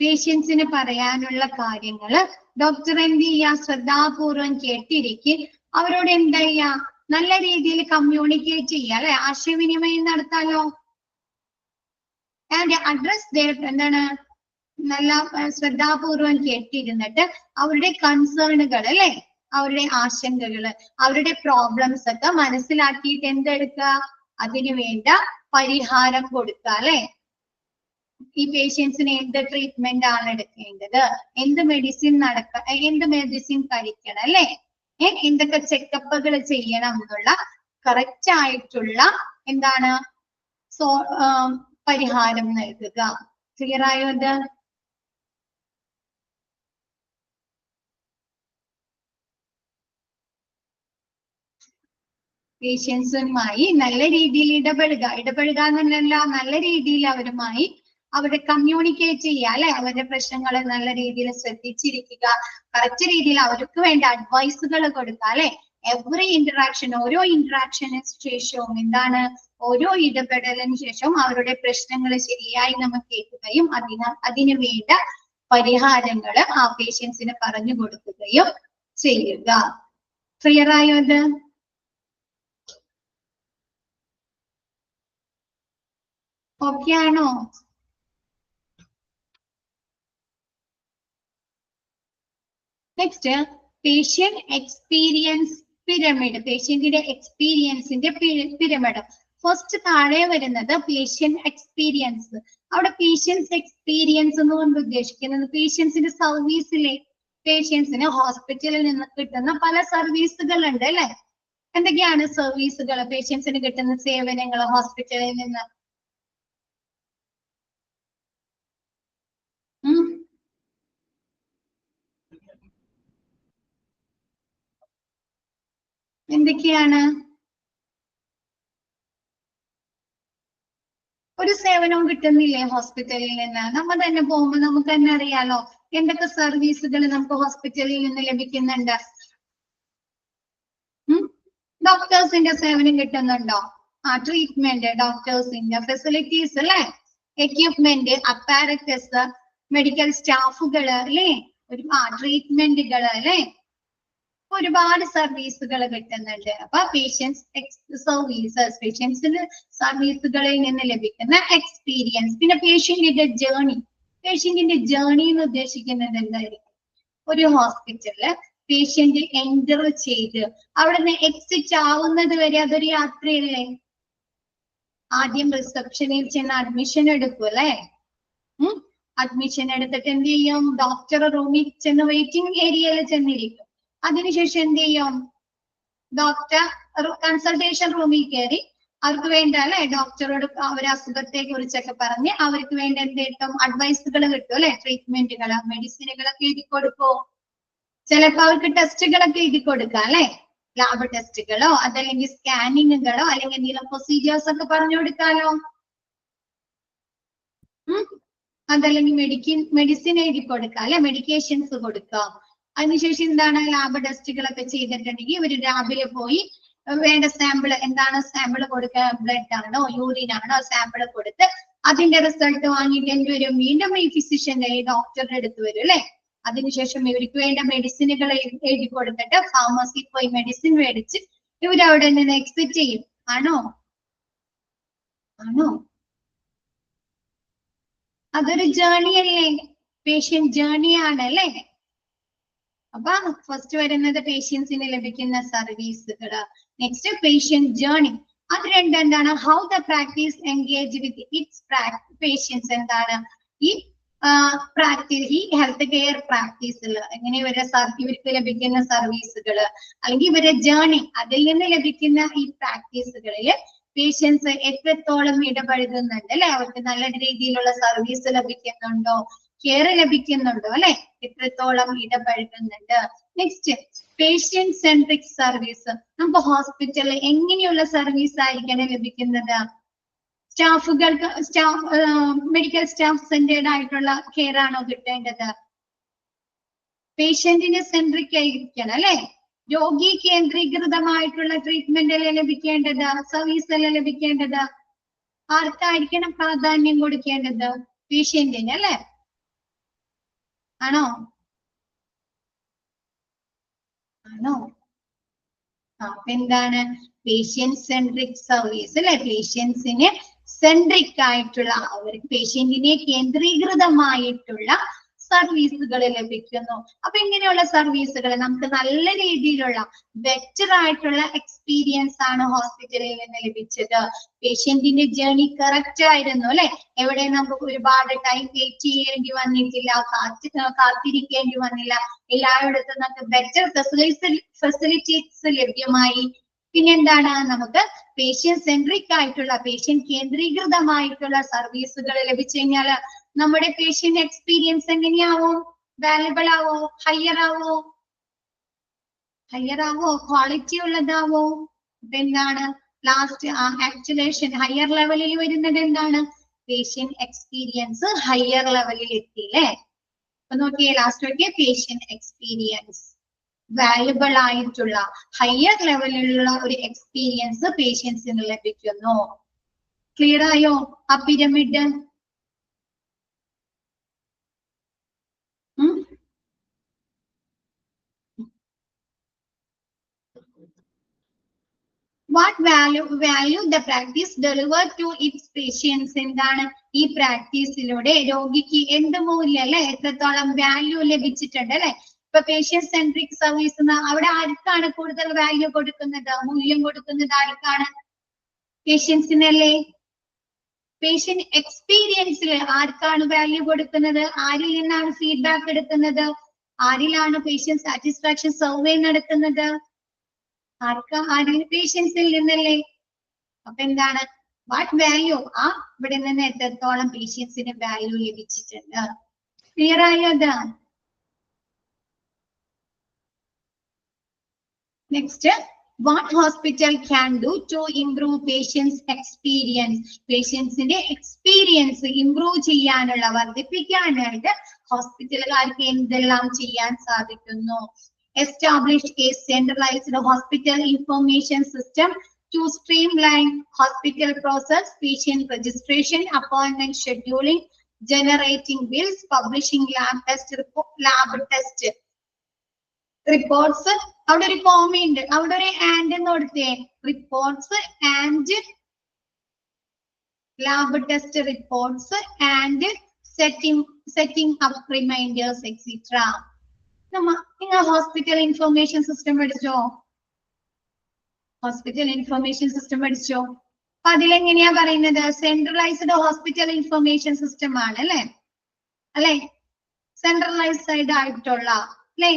പേഷ്യൻസിന് പറയാനുള്ള കാര്യങ്ങള് ഡോക്ടർ എന്ത് ചെയ്യാ, ശ്രദ്ധാപൂർവം കേട്ടിരിക്കുക, അവരോട് എന്താ ചെയ്യാ, നല്ല രീതിയിൽ കമ്മ്യൂണിക്കേറ്റ് ചെയ്യുക അല്ലെ, ആശയവിനിമയം നടത്താലോ. ആൻഡ് അഡ്രസ് എന്താണ്, നല്ല ശ്രദ്ധാപൂർവം കേട്ടിരുന്നിട്ട് അവരുടെ കൺസേണുകൾ അല്ലെ, അവരുടെ ആശങ്കകള്, അവരുടെ പ്രോബ്ലംസ് ഒക്കെ മനസ്സിലാക്കിയിട്ട് എന്തെടുക്കുക, അതിനു വേണ്ട പരിഹാരം കൊടുക്കുക അല്ലെ. ഈ പേഷ്യൻസിന് എന്ത് ട്രീറ്റ്മെന്റ് ആണ് എടുക്കേണ്ടത്, എന്ത് മെഡിസിൻ എന്ത് മെഡിസിൻ കഴിക്കണം അല്ലെ, എന്തൊക്കെ ചെക്കപ്പുകൾ ചെയ്യണം എന്നുള്ള കറക്റ്റ് ആയിട്ടുള്ള എന്താണ് പരിഹാരം നൽകുക. ക്ലിയർ ആയോ? ഇത് പേഷ്യൻസുമായി നല്ല രീതിയിൽ ഇടപെടുക എന്നല്ല, നല്ല രീതിയിൽ അവരുമായി അവരുടെ കമ്മ്യൂണിക്കേറ്റ് ചെയ്യുക അല്ലെ, അവരുടെ പ്രശ്നങ്ങളെ നല്ല രീതിയിൽ ശ്രദ്ധിച്ചിരിക്കുക, കറക്റ്റ് രീതിയിൽ അവർക്ക് വേണ്ട അഡ്വൈസുകൾ കൊടുക്കുക അല്ലെ. എവറി ഇന്ററാക്ഷൻ, ഓരോ ഇന്ററാക്ഷന് ശേഷവും എന്താണ്, ഓരോ ഇടപെടലിന് ശേഷവും അവരുടെ പ്രശ്നങ്ങൾ ശരിയായി നമ്മൾ കേൾക്കുകയും അതിനു വേണ്ട പരിഹാരങ്ങൾ ആ പേഷ്യൻസിന് പറഞ്ഞു കൊടുക്കുകയും ചെയ്യുക. ക്ലിയർ ആയോ? ഇത് ഓക്കെ ആണോ? Next, patient experience pyramid. പേഷ്യന്റിന്റെ എക്സ്പീരിയൻസിന്റെ പിരമിഡ്. ഫസ്റ്റ് താഴെ വരുന്നത് പേഷ്യന്റ് എക്സ്പീരിയൻസ്. അവിടെ പേഷ്യൻസ് എക്സ്പീരിയൻസ് എന്ന് കൊണ്ട് ഉദ്ദേശിക്കുന്നത് പേഷ്യൻസിന്റെ സർവീസിലെ, പേഷ്യൻസിന് ഹോസ്പിറ്റലിൽ നിന്ന് കിട്ടുന്ന പല സർവീസുകൾ ഉണ്ട് അല്ലെ. എന്തൊക്കെയാണ് സർവീസുകൾ, പേഷ്യൻസിന് കിട്ടുന്ന സേവനങ്ങൾ ഹോസ്പിറ്റലിൽ നിന്ന്? എന്തൊക്കെയാണ്? ഒരു സേവനവും കിട്ടുന്നില്ലേ ഹോസ്പിറ്റലിൽ നിന്ന്? നമ്മൾ തന്നെ പോകുമ്പോൾ നമുക്ക് തന്നെ അറിയാലോ എന്തൊക്കെ സർവീസുകൾ നമുക്ക് ഹോസ്പിറ്റലിൽ നിന്ന് ലഭിക്കുന്നുണ്ട്. ഡോക്ടേഴ്സിന്റെ സേവനം കിട്ടുന്നുണ്ടോ? ട്രീറ്റ്മെന്റ്, ഡോക്ടേഴ്സിന്റെ ഫെസിലിറ്റീസ് അല്ലെ, എക്യുപ്മെന്റ്, അപ്പാരറ്റസ്, മെഡിക്കൽ സ്റ്റാഫുകൾ അല്ലെ, ട്രീറ്റ്മെന്റുകൾ അല്ലെ, ഒരുപാട് സർവീസുകൾ കിട്ടുന്നുണ്ട്. അപ്പൊ പേഷ്യൻസ് സർവീസസ്, പേഷ്യൻസിന് സർവീസുകളിൽ നിന്ന് ലഭിക്കുന്ന എക്സ്പീരിയൻസ്. പിന്നെ പേഷ്യന്റിന്റെ ജേർണി. പേഷ്യന്റിന്റെ ജേർണി എന്ന് ഉദ്ദേശിക്കുന്നത് എന്തായിരിക്കും? ഒരു ഹോസ്പിറ്റലില് പേഷ്യന്റ് എൻറ്റർ ചെയ്ത് അവിടുന്ന് എക്സിറ്റ് ആവുന്നത് വരെ അതൊരു യാത്രയല്ലേ. ആദ്യം റിസപ്ഷനിൽ ചെന്ന് അഡ്മിഷൻ എടുക്കും അല്ലെ. അഡ്മിഷൻ എടുത്തിട്ട് എന്ത് ചെയ്യും? ഡോക്ടർ റൂമിൽ ചെന്ന് വെയിറ്റിംഗ് ഏരിയയിൽ ചെന്നിരിക്കും. അതിനുശേഷം എന്ത് ചെയ്യും? ഡോക്ടർ കൺസൾട്ടേഷൻ റൂമിൽ കയറി അവർക്ക് വേണ്ട അല്ലെ, ഡോക്ടറോട് അവരെ അസുഖത്തെ കുറിച്ചൊക്കെ പറഞ്ഞ് അവർക്ക് വേണ്ട എന്ത് കിട്ടും? അഡ്വൈസുകൾ കിട്ടും അല്ലെ, ട്രീറ്റ്മെന്റുകൾ, മെഡിസിനുകളൊക്കെ എഴുതി കൊടുക്കും. ചിലപ്പോൾ അവർക്ക് ടെസ്റ്റുകളൊക്കെ എഴുതി കൊടുക്കാം അല്ലെ, ലാബ് ടെസ്റ്റുകളോ അതല്ലെങ്കിൽ സ്കാനിങ്ങുകളോ അല്ലെങ്കിൽ എന്തെങ്കിലും പ്രൊസീജിയേഴ്സ് ഒക്കെ പറഞ്ഞു കൊടുക്കാലോ. അതല്ലെങ്കിൽ മെഡിസിൻ എഴുതി കൊടുക്കാം അല്ലെ, മെഡിക്കേഷൻസ് കൊടുക്കാം. അതിനുശേഷം എന്താണ്? ലാബ് ടെസ്റ്റുകളൊക്കെ ചെയ്തിട്ടുണ്ടെങ്കിൽ ഇവര് രാവിലെ പോയി വേണ്ട സാമ്പിൾ, എന്താണ് സാമ്പിൾ കൊടുക്കുക, ബ്ലഡ് ആണോ യൂറിൻ ആണോ, സാമ്പിൾ കൊടുത്ത് അതിന്റെ റിസൾട്ട് വാങ്ങിയിട്ട് എന്ത് വരും? വീണ്ടും ഈ ഫിസിഷ്യന്റെ, ഈ ഡോക്ടറുടെ അടുത്ത് വരും അല്ലെ. അതിനുശേഷം ഇവർക്ക് വേണ്ട മെഡിസിനുകൾ എഴുതി കൊടുത്തിട്ട് ഫാർമസിയിൽ പോയി മെഡിസിൻ മേടിച്ച് ഇവരവിടെ നിന്ന് എക്സിറ്റ് ചെയ്യും. ആണോ? അതൊരു ജേർണി അല്ലേ, പേഷ്യന്റ് ജേർണി ആണ് അല്ലേ. അപ്പൊ ഫസ്റ്റ് വരുന്നത് പേഷ്യൻസിന് ലഭിക്കുന്ന സർവീസുകള്. Next patient journey. അത് രണ്ടും എന്താണ്? How the practice engage with its patients. എന്താണ് ഈ പ്രാക്ടീസ്, ഈ ഹെൽത്ത് കെയർ പ്രാക്ടീസിൽ എങ്ങനെ ഇവർക്ക് ലഭിക്കുന്ന സർവീസുകള് അല്ലെങ്കിൽ ഇവരുടെ ജേർണി, അതിൽ നിന്ന് ലഭിക്കുന്ന ഈ പ്രാക്ടീസുകളില് പേഷ്യൻസ് എത്രത്തോളം ഇടപഴകുന്നുണ്ട് അല്ലെ, അവർക്ക് നല്ല രീതിയിലുള്ള സർവീസ് ലഭിക്കുന്നുണ്ടോ, കെയർ ലഭിക്കുന്നുണ്ടോ അല്ലെ, എത്രത്തോളം ഇടപഴകുന്നുണ്ട്. Next patient centric service. നമുക്ക് ഹോസ്പിറ്റലിൽ എങ്ങനെയുള്ള സർവീസ് ആയിരിക്കണം ലഭിക്കുന്നത്? സ്റ്റാഫുകൾക്ക് മെഡിക്കൽ സ്റ്റാഫ് സെന്റേർഡ് ആയിട്ടുള്ള കെയർ ആണോ കിട്ടേണ്ടത്? പേഷ്യന്റിന് സെൻട്രിക് ആയിരിക്കണം അല്ലെ, രോഗി കേന്ദ്രീകൃതമായിട്ടുള്ള ട്രീറ്റ്മെന്റ് അല്ലേ ലഭിക്കേണ്ടത്, സർവീസ് അല്ലേ ലഭിക്കേണ്ടത്? ആർക്കായിരിക്കണം പ്രാധാന്യം കൊടുക്കേണ്ടത്? പേഷ്യന്റിന് അല്ലെ, ആണോ? ആണോ? അപ്പൊ എന്താണ് പേഷ്യന്റ് സെൻട്രിക് സർവീസ് അല്ലെ, പേഷ്യൻസിന് സെൻട്രിക് ആയിട്ടുള്ള, അവർക്ക് പേഷ്യന്റിനെ കേന്ദ്രീകൃതമായിട്ടുള്ള സർവീസുകൾ ലഭിക്കുന്നു. അപ്പൊ ഇങ്ങനെയുള്ള സർവീസുകൾ നമുക്ക് നല്ല രീതിയിലുള്ള ബെറ്റർ ആയിട്ടുള്ള എക്സ്പീരിയൻസ് ആണ് ഹോസ്പിറ്റലിൽ നിന്ന് ലഭിച്ചത്. പേഷ്യന്റിന്റെ ജേർണി കറക്റ്റ് ആയിരുന്നു അല്ലെ, എവിടെ നമുക്ക് ഒരുപാട് ടൈം വെയിറ്റ് ചെയ്യേണ്ടി വന്നിട്ടില്ല, കാത്തിരിക്കേണ്ടി വന്നില്ല, എല്ലായിടത്തും നമുക്ക് ബെറ്റർ ഫെസിലിറ്റീസ് ലഭ്യമായി. പിന്നെന്താണ്, നമുക്ക് പേഷ്യന്റ് സെൻട്രിക് ആയിട്ടുള്ള, പേഷ്യന്റ് കേന്ദ്രീകൃതമായിട്ടുള്ള സർവീസുകൾ ലഭിച്ചു കഴിഞ്ഞാൽ നമ്മുടെ പേഷ്യന്റ് എക്സ്പീരിയൻസ് എങ്ങനെയാവോ? വാല്യുബിൾ ആവോ? ഹയർ ആവോ? ക്വാളിറ്റി ഉള്ളതാവോ? അപ്പൊ എന്താണ് ലാസ്റ്റ് ആക്ച്വലേഷൻ ഹയർ ലെവലിൽ വരുന്നത്? എന്താണ്? പേഷ്യന്റ് എക്സ്പീരിയൻസ് ഹയർ ലെവലിൽ എത്തി അല്ലേ. അപ്പൊ നോക്കിയേ, ലാസ്റ്റ് നോക്കിയേ, പേഷ്യന്റ് എക്സ്പീരിയൻസ് വാല്യുബിൾ ആയിട്ടുള്ള ഹയർ ലെവലിലുള്ള ഒരു എക്സ്പീരിയൻസ് പേഷ്യൻസിന് ലഭിക്കുന്നു. ക്ലിയർ ആയോ ആ pyramid? What value the practice delivered to its patients. എന്താണ് ഈ പ്രാക്ടീസിലൂടെ രോഗിക്ക് എന്ത് മൂല്യം അല്ലെ, എത്രത്തോളം വാല്യൂ ലഭിച്ചിട്ടുണ്ട് അല്ലെ. ഇപ്പൊ പേഷ്യന്റ് സെൻട്രിക് സർവീസ് അവിടെ ആർക്കാണ് കൂടുതൽ വാല്യൂ കൊടുക്കുന്നത്, മൂല്യം കൊടുക്കുന്നത് ആർക്കാണ്? പേഷ്യൻസിനല്ലേ. പേഷ്യന്റ് എക്സ്പീരിയൻസിൽ ആർക്കാണ് വാല്യൂ കൊടുക്കുന്നത്? ആരിൽ നിന്നാണ് ഫീഡ്ബാക്ക് എടുക്കുന്നത്? ആരിലാണ് പേഷ്യന്റ് സാറ്റിസ്ഫാക്ഷൻ സർവേ നടത്തുന്നത്? പേഷ്യൻസിൽ നിന്നല്ലേ. അപ്പൊ എന്താണ് വാട്ട് വാല്യൂ, ആ ഇവിടെ നിന്ന് എത്രത്തോളം പേഷ്യൻസിന് വാല്യൂ ലഭിച്ചിട്ടുണ്ട്. ക്ലിയർ ആയോ അത്? Next, what hospital can do to improve patients experience. പേഷ്യൻസിന്റെ എക്സ്പീരിയൻസ് ഇംപ്രൂവ് ചെയ്യാനുള്ള, വർദ്ധിപ്പിക്കാനായിട്ട് ഹോസ്പിറ്റലുകാർക്ക് എന്തെല്ലാം ചെയ്യാൻ സാധിക്കുന്നു? Establish a centralized hospital information system to streamline hospital process, patient registration, appointment scheduling, generating bills, publishing lab test reports. അവിടെ ഒരു comma ഉണ്ട്, അവിടെ ഒരു ആൻഡ് എന്ന് കൊടുത്തേ. Reports and lab test reports and setting up reminders etc. നിങ്ങൾ hospital information system പഠിച്ചോ? Hospital information system പഠിച്ചോ? അപ്പൊ അതിലെങ്ങനെയാ പറയുന്നത്? സെൻട്രലൈസ്ഡ് ഹോസ്പിറ്റൽ ഇൻഫർമേഷൻ സിസ്റ്റം ആണ് അല്ലെ, അല്ലെ, സെൻട്രലൈസ്ഡ് ആയിട്ടുള്ള അല്ലെ,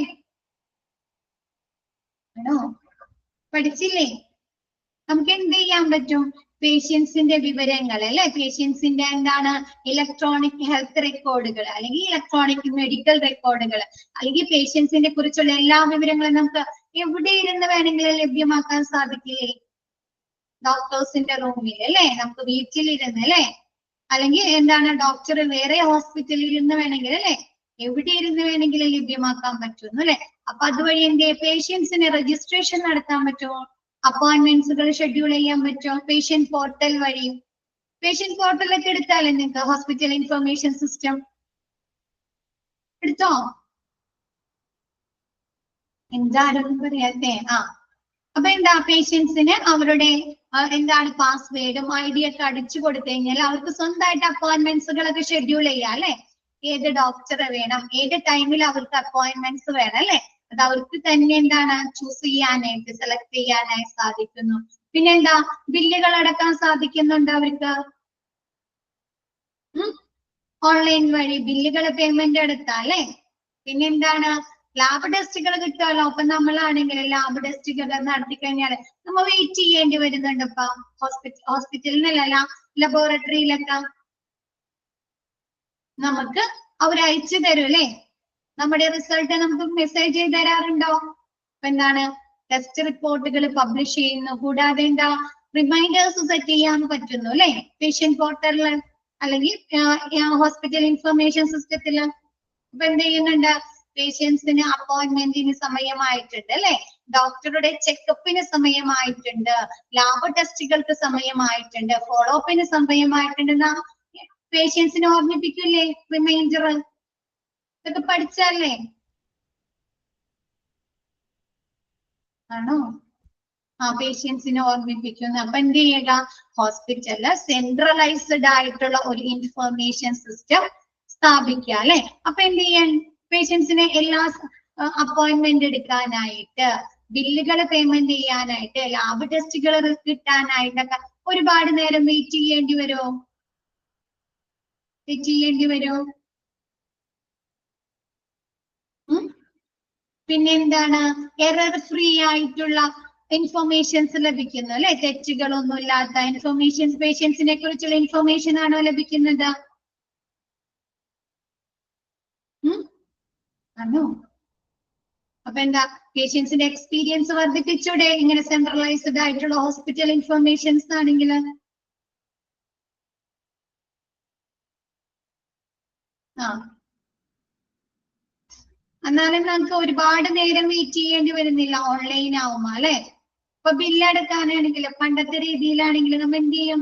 ആണോ? പഠിച്ചില്ലേ? നമുക്ക് എന്ത് ചെയ്യാൻ പറ്റും? പേഷ്യൻസിന്റെ വിവരങ്ങൾ അല്ലെ, പേഷ്യൻസിന്റെ എന്താണ് ഇലക്ട്രോണിക് ഹെൽത്ത് റെക്കോർഡുകൾ അല്ലെങ്കിൽ ഇലക്ട്രോണിക് മെഡിക്കൽ റെക്കോർഡുകൾ അല്ലെങ്കിൽ പേഷ്യൻസിനെ കുറിച്ചുള്ള എല്ലാ വിവരങ്ങളും നമുക്ക് എവിടെ ഇരുന്ന് വേണമെങ്കിലും ലഭ്യമാക്കാൻ സാധിക്കില്ലേ? ഡോക്ടേഴ്സിന്റെ റൂമിൽ അല്ലെ, നമുക്ക് വീട്ടിലിരുന്ന് അല്ലെ, അല്ലെങ്കിൽ എന്താണ് ഡോക്ടർ വേറെ ഹോസ്പിറ്റലിൽ ഇരുന്ന് വേണമെങ്കിൽ അല്ലെ, എവിടെ ഇരുന്ന് വേണമെങ്കിലും ലഭ്യമാക്കാൻ പറ്റുന്നു അല്ലെ. അപ്പൊ അതുവഴി എന്റെ പേഷ്യൻസിന് രജിസ്ട്രേഷൻ നടത്താൻ പറ്റുമോ? അപ്പോയിന്റ്മെന്റ്സുകൾ ഷെഡ്യൂൾ ചെയ്യാൻ പറ്റുമോ? പേഷ്യന്റ് പോർട്ടൽ വഴി. പേഷ്യന്റ് പോർട്ടലൊക്കെ എടുത്താലേ നിങ്ങൾക്ക് ഹോസ്പിറ്റൽ ഇൻഫർമേഷൻ സിസ്റ്റം എടുത്തോ? എന്താരും പറയാത്തെ? അപ്പൊ എന്താ, പേഷ്യൻസിന് അവരുടെ എന്താണ് പാസ്വേഡും ID ഒക്കെ അടിച്ചു കൊടുത്തു കഴിഞ്ഞാൽ അവർക്ക് സ്വന്തമായിട്ട് അപ്പോയിന്റ്മെന്റ്സുകളൊക്കെ ഷെഡ്യൂൾ ചെയ്യാം അല്ലെ. ഏത് ഡോക്ടറെ വേണം, ഏത് ടൈമിൽ അവർക്ക് അപ്പോയിന്റ്മെന്റ്സ് വേണം അല്ലെ, അത് അവർക്ക് തന്നെ എന്താണ് ചൂസ് ചെയ്യാനായിട്ട് സെലക്ട് ചെയ്യാനായി സാധിക്കുന്നു. പിന്നെന്താ ബില്ലുകൾ അടക്കാൻ സാധിക്കുന്നുണ്ട് അവർക്ക്. ഓൺലൈൻ വഴി ബില്ലുകൾ പേയ്മെന്റ് എടുത്താ അല്ലെ. പിന്നെന്താണ് ലാബ് ടെസ്റ്റുകൾ കിട്ടുമല്ലോ. അപ്പൊ നമ്മളാണെങ്കിൽ ലാബ് ടെസ്റ്റുകൾ നടത്തി കഴിഞ്ഞാൽ നമ്മ വെയിറ്റ് ചെയ്യേണ്ടി വരുന്നുണ്ട്. ഇപ്പൊ ഹോസ്പിറ്റലിനല്ല ലബോറട്ടറിയിലൊക്കെ നമുക്ക് അവർ അയച്ചു തരും അല്ലെ. നമ്മുടെ റിസൾട്ട് നമുക്ക് മെസ്സേജ് ചെയ്ത് തരാറുണ്ടോ? അപ്പൊ എന്താണ് ടെസ്റ്റ് റിപ്പോർട്ടുകൾ പബ്ലിഷ് ചെയ്യുന്നു. കൂടാതെ എന്താ റിമൈൻഡേഴ്സ് സെറ്റ് ചെയ്യാൻ പറ്റുന്നു അല്ലെ പേഷ്യന്റ് പോർട്ടലില് അല്ലെങ്കിൽ ഹോസ്പിറ്റൽ ഇൻഫർമേഷൻ സിസ്റ്റത്തില്. ഇപ്പൊ എന്ത് ചെയ്യുന്നുണ്ട് പേഷ്യൻസിന് അപ്പോയിന്റ്മെന്റിന് സമയമായിട്ടുണ്ട് അല്ലെ. ഡോക്ടറുടെ ചെക്കപ്പിന് സമയമായിട്ടുണ്ട്. ലാബ് ടെസ്റ്റുകൾക്ക് സമയമായിട്ടുണ്ട്. ഫോളോ അപ്പിന് സമയമായിട്ടുണ്ട്. പേഷ്യൻസിനെ ഓർമ്മിപ്പിക്കില്ലേ റിമൈൻഡർ? ഇതൊക്കെ പഠിച്ചല്ലേ ആണോ? പേഷ്യൻസിനെ ഓർമ്മിപ്പിക്കുന്നു. അപ്പൊ എന്ത് ചെയ്യുക ഹോസ്പിറ്റലില് സെൻട്രലൈസ്ഡ് ആയിട്ടുള്ള ഒരു ഇൻഫർമേഷൻ സിസ്റ്റം സ്ഥാപിക്കുക അല്ലെ. അപ്പൊ എന്ത് ചെയ്യാൻ പേഷ്യൻസിനെ എല്ലാ അപ്പോയിന്റ്മെന്റ് എടുക്കാനായിട്ട് ബില്ലുകൾ പേയ്മെന്റ് ചെയ്യാനായിട്ട് ലാബ് ടെസ്റ്റുകൾ കിട്ടാനായിട്ടൊക്കെ ഒരുപാട് നേരം വെയിറ്റ് ചെയ്യേണ്ടി വരുമോ? വെയിറ്റ് ചെയ്യേണ്ടി വരുമോ? പിന്നെന്താണ് എറർ ഫ്രീ ആയിട്ടുള്ള ഇൻഫർമേഷൻസ് ലഭിക്കുന്നു അല്ലെ. തെറ്റുകളൊന്നും ഇല്ലാത്ത ഇൻഫർമേഷൻസ് പേഷ്യൻസിനെ കുറിച്ചുള്ള ഇൻഫർമേഷൻ ആണോ ലഭിക്കുന്നത്? ആണോ? അപ്പൊ എന്താ പേഷ്യൻസിന്റെ എക്സ്പീരിയൻസ് വർദ്ധിപ്പിച്ചൂടെ ഇങ്ങനെ സെൻട്രലൈസ്ഡ് ആയിട്ടുള്ള ഹോസ്പിറ്റൽ ഇൻഫർമേഷൻസ് ആണെങ്കിൽ? എന്നാലും നമുക്ക് ഒരുപാട് നേരം വെയിറ്റ് ചെയ്യേണ്ടി വരുന്നില്ല ഓൺലൈൻ ആവുമ്പോ അല്ലെ. ഇപ്പൊ ബില്ലടക്കാനാണെങ്കിൽ പണ്ടത്തെ രീതിയിലാണെങ്കിൽ നമ്മൾ എന്ത് ചെയ്യും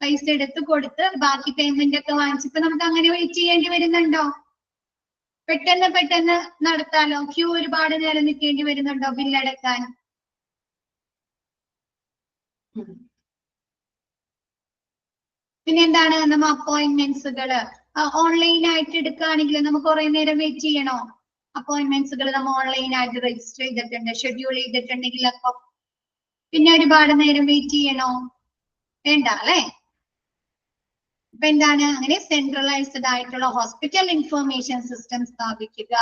പൈസ എടുത്ത് കൊടുത്ത് ബാക്കി പേയ്മെന്റ് ഒക്കെ വാങ്ങിച്ചപ്പോ നമുക്ക് അങ്ങനെ വെയിറ്റ് ചെയ്യേണ്ടി വരുന്നുണ്ടോ? പെട്ടെന്ന് നടത്താലോ. ക്യൂ ഒരുപാട് നേരം നിൽക്കേണ്ടി വരുന്നുണ്ടോ ബില്ലടക്കാൻ? പിന്നെന്താണ് നമ്മ അപ്പോയിന്റ്മെന്റ്സുകള് ഓൺലൈൻ ആയിട്ട് എടുക്കുകയാണെങ്കിൽ നമുക്ക് കുറെ നേരം വെയിറ്റ് ചെയ്യണോ? അപ്പോയിന്റ്മെന്റ്സുകൾ നമ്മൾ ഓൺലൈൻ ആയിട്ട് രജിസ്റ്റർ ചെയ്തിട്ടുണ്ട് ഷെഡ്യൂൾ ചെയ്തിട്ടുണ്ടെങ്കിൽ അപ്പൊ പിന്നെ ഒരുപാട് നേരം വെയിറ്റ് ചെയ്യണോ? വേണ്ട അല്ലെ. അപ്പൊ എന്താണ് അങ്ങനെ സെൻട്രലൈസ്ഡ് ആയിട്ടുള്ള ഹോസ്പിറ്റൽ ഇൻഫർമേഷൻ സിസ്റ്റം സ്ഥാപിക്കുക.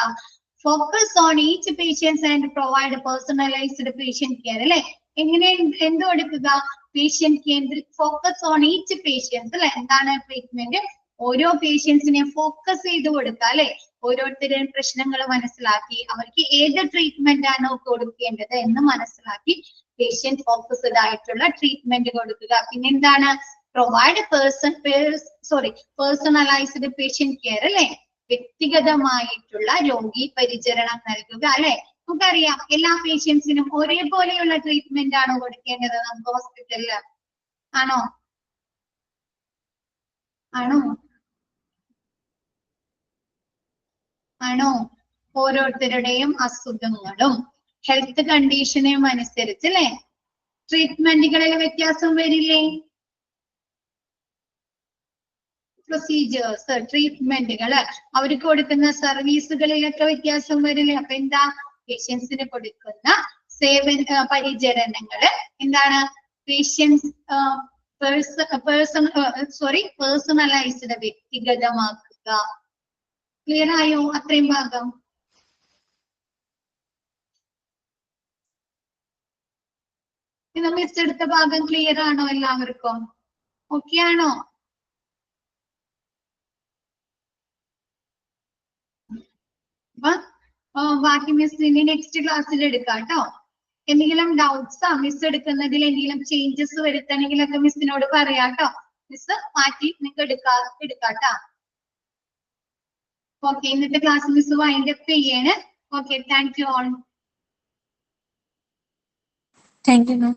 Focus on each patients and provide personalised patient care അല്ലെ. എങ്ങനെ എന്ത് കൊടുക്കുക പേഷ്യന്റ് കേന്ദ്രിക് ഫോക്കസ് ഓൺ ഈച്ച് പേഷ്യൻസ് അല്ലെ. എന്താണ് ട്രീറ്റ്മെന്റ് ഓരോ പേഷ്യൻസിനെ ഫോക്കസ് ചെയ്ത് കൊടുക്കുക അല്ലെ. ഓരോരുത്തരുടെയും പ്രശ്നങ്ങൾ മനസ്സിലാക്കി അവർക്ക് ഏത് ട്രീറ്റ്മെന്റ് ആണോ കൊടുക്കേണ്ടത് എന്ന് മനസ്സിലാക്കി പേഷ്യന്റ് ഫോക്കസ്ഡ് ആയിട്ടുള്ള ട്രീറ്റ്മെന്റ് കൊടുക്കുക. പിന്നെന്താണ് പ്രൊവൈഡ് പേഴ്സണലൈസ്ഡ് പേഷ്യന്റ് കെയർ അല്ലെ. വ്യക്തിഗതമായിട്ടുള്ള രോഗി പരിചരണം നൽകുക അല്ലെ. നമുക്കറിയാം എല്ലാ പേഷ്യൻസിനും ഒരേപോലെയുള്ള ട്രീറ്റ്മെന്റ് ആണോ കൊടുക്കേണ്ടത് നമുക്ക് ഹോസ്പിറ്റലില്? ആണോ? ഓരോരുത്തരുടെയും അസുഖങ്ങളും ഹെൽത്ത് കണ്ടീഷനും അനുസരിച്ച് അല്ലെ ട്രീറ്റ്മെന്റുകളിൽ വ്യത്യാസം വരില്ലേ? പ്രൊസീജിയേഴ്സ് ട്രീറ്റ്മെന്റുകള് അവർക്ക് കൊടുക്കുന്ന സർവീസുകളിലൊക്കെ വ്യത്യാസം വരില്ലേ? അപ്പൊ എന്താ പേഷ്യൻസിന് കൊടുക്കുന്ന പരിചരണങ്ങള് എന്താണ് പേഴ്സണലൈസ്ഡ് വ്യക്തിഗതമാക്കുക. ക്ലിയർ ആയോ അത്രയും ഭാഗം? മിസ് എടുത്ത ഭാഗം ക്ലിയർ ആണോ എല്ലാവർക്കും? ഓക്കെ ആണോ? ബാക്കി മിസ് ഇനി നെക്സ്റ്റ് ക്ലാസ്സിൽ എടുക്കാം കേട്ടോ. എന്തെങ്കിലും ഡൗട്ട്സാ മിസ് എടുക്കുന്നതിൽ എന്തെങ്കിലും ചേഞ്ചസ് വരുത്തണമെങ്കിലൊക്കെ മിസ്സിനോട് പറയാം കേട്ടോ. മിസ് മാറ്റി നിങ്ങൾക്ക് എടുക്കാട്ടോ. ഓക്കെ ഇന്നത്തെ ക്ലാസ് മിസ് വൈൻഡ് അപ്പ് ചെയ്യാണ്. Okay thank you all. Thank you.